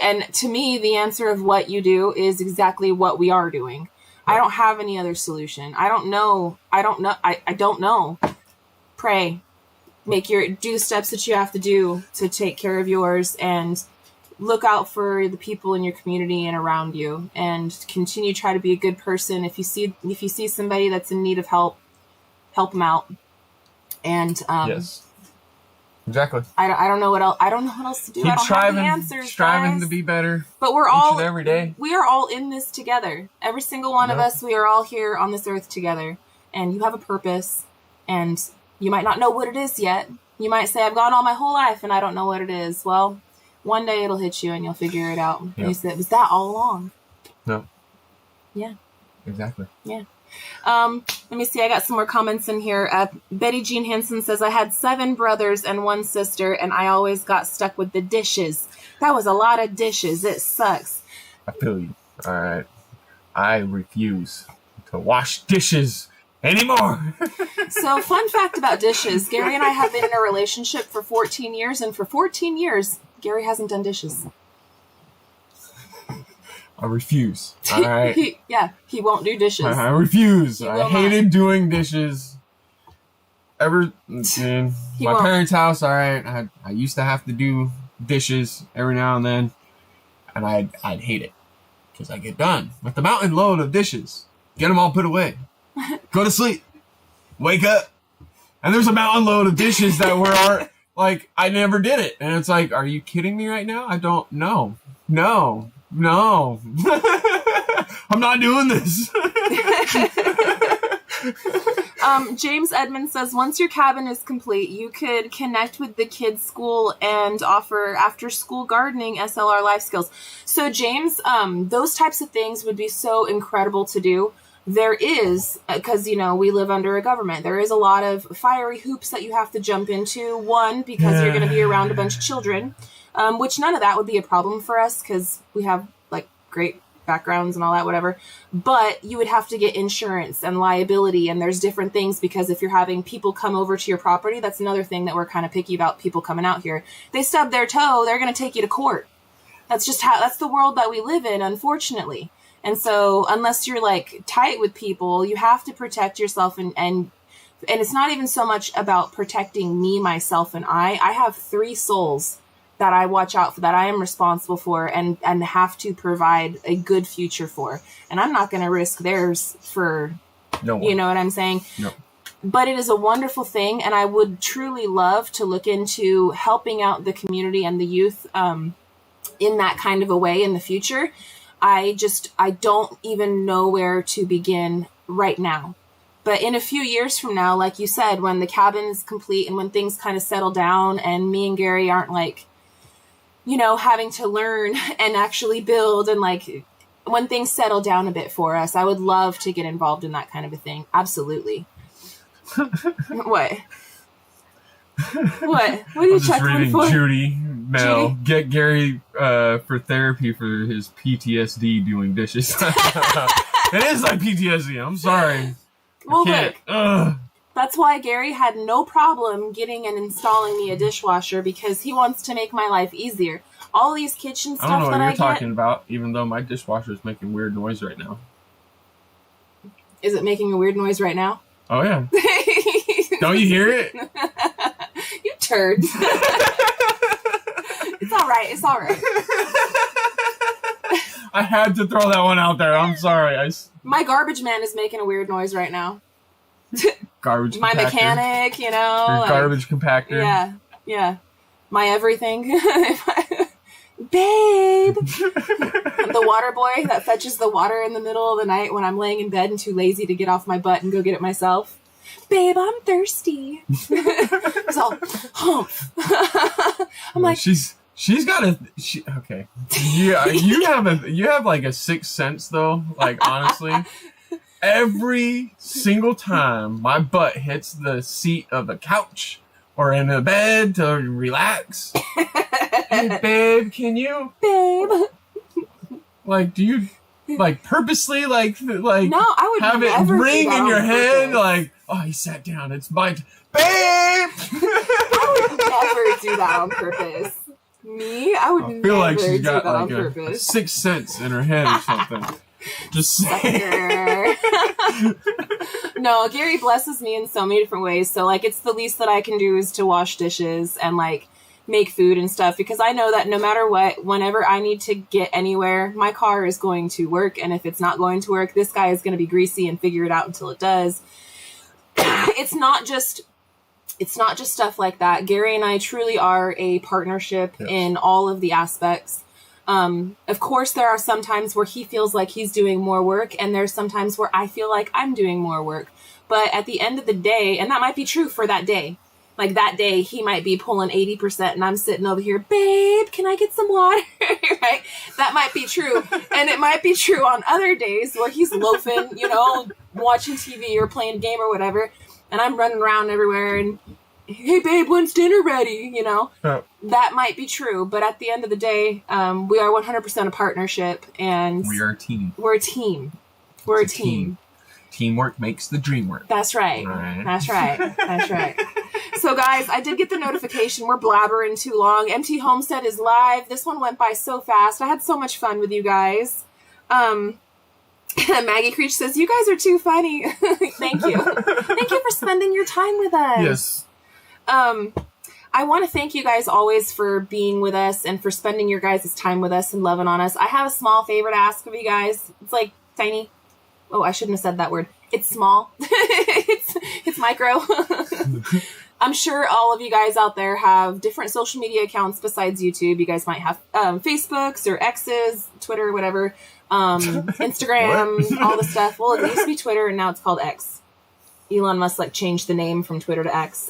And to me, the answer of what you do is exactly what we are doing. I don't have any other solution. I don't know. I don't know. Pray. Do the steps that you have to do to take care of yours, and look out for the people in your community and around you, and continue to try to be a good person. If you see somebody that's in need of help them out. And yes. Exactly. I don't know what else. I don't know what else to do. Keep I don't have the answers, striving guys. to be better. But we're each all and every day. We are all in this together. Every single one of us. We are all here on this earth together. And you have a purpose. And you might not know what it is yet. You might say, I've gone all my whole life and I don't know what it is. Well, one day it'll hit you and you'll figure it out. Yep. You said, was that all along? No. Yeah. Exactly. Yeah. Let me see. I got some more comments in here. Betty Jean Hansen says, I had 7 brothers and 1 sister, and I always got stuck with the dishes. That was a lot of dishes. It sucks. I feel you. All right. I refuse to wash dishes anymore. So, fun fact about dishes. Gary and I have been in a relationship for 14 years, and for 14 years, Gary hasn't done dishes. I refuse. All right. He won't do dishes. I refuse. I hated doing dishes. My parents' house, all right. I used to have to do dishes every now and then, and I'd hate it because I get done with the mountain load of dishes. Get them all put away. Go to sleep. Wake up. And there's a mountain load of dishes that were like, I never did it. And it's like, are you kidding me right now? I don't know. No. I'm not doing this. James Edmond says, once your cabin is complete, you could connect with the kids' school and offer after-school gardening SLR life skills. So, James, those types of things would be so incredible to do. There is, because, we live under a government, there is a lot of fiery hoops that you have to jump into. One, because you're going to be around a bunch of children. Which none of that would be a problem for us because we have like great backgrounds and all that, whatever. But you would have to get insurance and liability, and there's different things because if you're having people come over to your property, that's another thing that we're kind of picky about people coming out here. They stub their toe, they're going to take you to court. That's the world that we live in, unfortunately. And so unless you're like tight with people, you have to protect yourself and it's not even so much about protecting me, myself, and I have 3 souls that I watch out for, that I am responsible for and have to provide a good future for. And I'm not going to risk theirs for, no one. You know what I'm saying? No. But it is a wonderful thing. And I would truly love to look into helping out the community and the youth in that kind of a way in the future. I don't even know where to begin right now. But in a few years from now, like you said, when the cabin is complete and when things kind of settle down and me and Gary aren't like, having to learn and actually build and like when things settle down a bit for us, I would love to get involved in that kind of a thing. Absolutely. What? What are you chuckling for? Judy, Mel, get Gary for therapy for his PTSD doing dishes. It is like PTSD. I'm sorry. Well, look. That's why Gary had no problem getting and installing me a dishwasher because he wants to make my life easier. All these kitchen stuff I don't know that what you're talking about, even though my dishwasher is making weird noise right now. Is it making a weird noise right now? Oh, yeah. Don't you hear it? You turd. It's all right. I had to throw that one out there. I'm sorry. My garbage man is making a weird noise right now. Garbage my compactor. Mechanic, you know. Your garbage compactor. Yeah. My everything. Babe! The water boy that fetches the water in the middle of the night when I'm laying in bed and too lazy to get off my butt and go get it myself. Babe, I'm thirsty. It's all humph. I'm like, she's got okay. Yeah, you have like a sixth sense though. Like honestly, every single time my butt hits the seat of the couch or in a bed to relax. Hey, babe, can you? Babe. Like, do you, like, purposely, like? No, I would have never it ring in your head, purpose. like, oh, he sat down, it's my babe! I would never do that on purpose. Me? I would feel like never she's do got, that like, on a purpose. sixth sense in her head or something. Just saying. No, Gary blesses me in so many different ways, so, like, it's the least that I can do is to wash dishes and, like, make food and stuff, because I know that no matter what, whenever I need to get anywhere, my car is going to work, and if it's not going to work, this guy is going to be greasy and figure it out until it does. It's not just stuff like that. Gary and I truly are a partnership in all of the aspects. Of course, there are some times where he feels like he's doing more work, and there's some times where I feel like I'm doing more work. But at the end of the day, and that might be true for that day, like that day, he might be pulling 80% and I'm sitting over here, babe, can I get some water? Right? That might be true. And it might be true on other days where he's loafing, you know, watching TV or playing a game or whatever. And I'm running around everywhere and, hey, babe, when's dinner ready? You know, that might be true. But at the end of the day, we are 100% a partnership. And we are a team. We're a team. We're a team. Teamwork makes the dream work. That's right. That's right. That's right. So, guys, I did get the notification. We're blabbering too long. MT Homestead is live. This one went by so fast. I had so much fun with you guys. Maggie Creech says, you guys are too funny. Thank you. Thank you for spending your time with us. Yes. I want to thank you guys always for being with us and for spending your guys' time with us and loving on us. I have a small favor to ask of you guys. It's like tiny. Oh, I shouldn't have said that word. It's small. It's micro. I'm sure all of you guys out there have different social media accounts besides YouTube. You guys might have Facebooks or X's, Twitter, whatever, Instagram, all the stuff. Well, it used to be Twitter and now it's called X. Elon Musk changed the name from Twitter to X.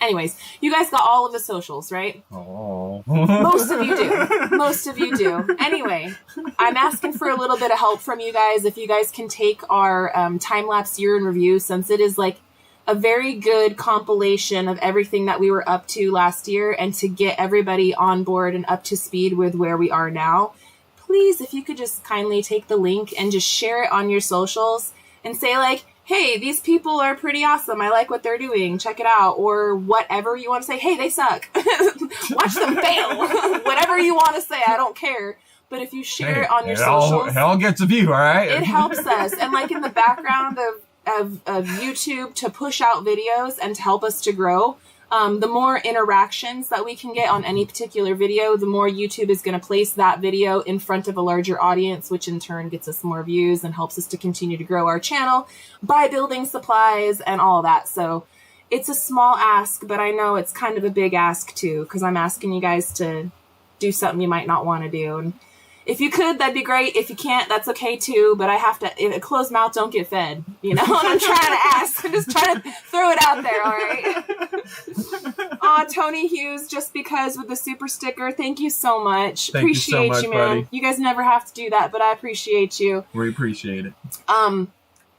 Anyways, you guys got all of the socials, right? Oh. Most of you do. Most of you do. Anyway, I'm asking for a little bit of help from you guys. If you guys can take our time-lapse year in review, since it is like a very good compilation of everything that we were up to last year, and to get everybody on board and up to speed with where we are now, please, if you could just kindly take the link and just share it on your socials and say like, hey, these people are pretty awesome. I like what they're doing. Check it out. Or whatever you want to say. Hey, they suck. Watch them fail. Whatever you want to say. I don't care. But if you share it on your socials. It all gets a view, all right? It helps us. And like in the background of YouTube to push out videos and to help us to grow, the more interactions that we can get on any particular video, the more YouTube is going to place that video in front of a larger audience, which in turn gets us more views and helps us to continue to grow our channel by building supplies and all that. So it's a small ask, but I know it's kind of a big ask too, because I'm asking you guys to do something you might not want to do. And if you could, that'd be great. If you can't, that's okay too. But I have to, if a closed mouth don't get fed, you know? And I'm trying to ask. I'm just trying to throw it out there, all right? Aw, Tony Hughes, just because with the super sticker. Thank you so much. Appreciate you, man. Buddy. You guys never have to do that, but I appreciate you. We appreciate it.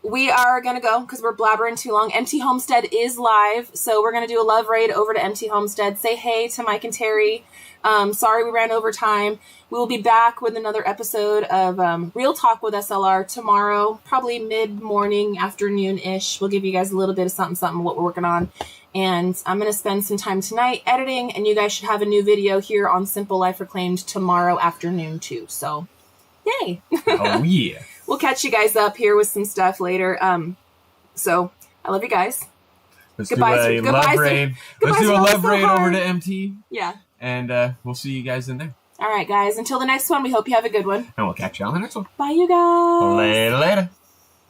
We are going to go because we're blabbering too long. MT Homestead is live, so we're going to do a love raid over to MT Homestead. Say hey to Mike and Terry. Sorry we ran over time. We will be back with another episode of Real Talk with SLR tomorrow, probably mid-morning, afternoon-ish. We'll give you guys a little bit of something what we're working on. And I'm going to spend some time tonight editing, and you guys should have a new video here on Simple Life Reclaimed tomorrow afternoon too. So, yay! Oh, yeah. We'll catch you guys up here with some stuff later. So, I love you guys. Let's do a love raid. Let's do a love raid over to MT. Yeah. And we'll see you guys in there. All right, guys. Until the next one, we hope you have a good one. And we'll catch you on the next one. Bye, you guys. Later.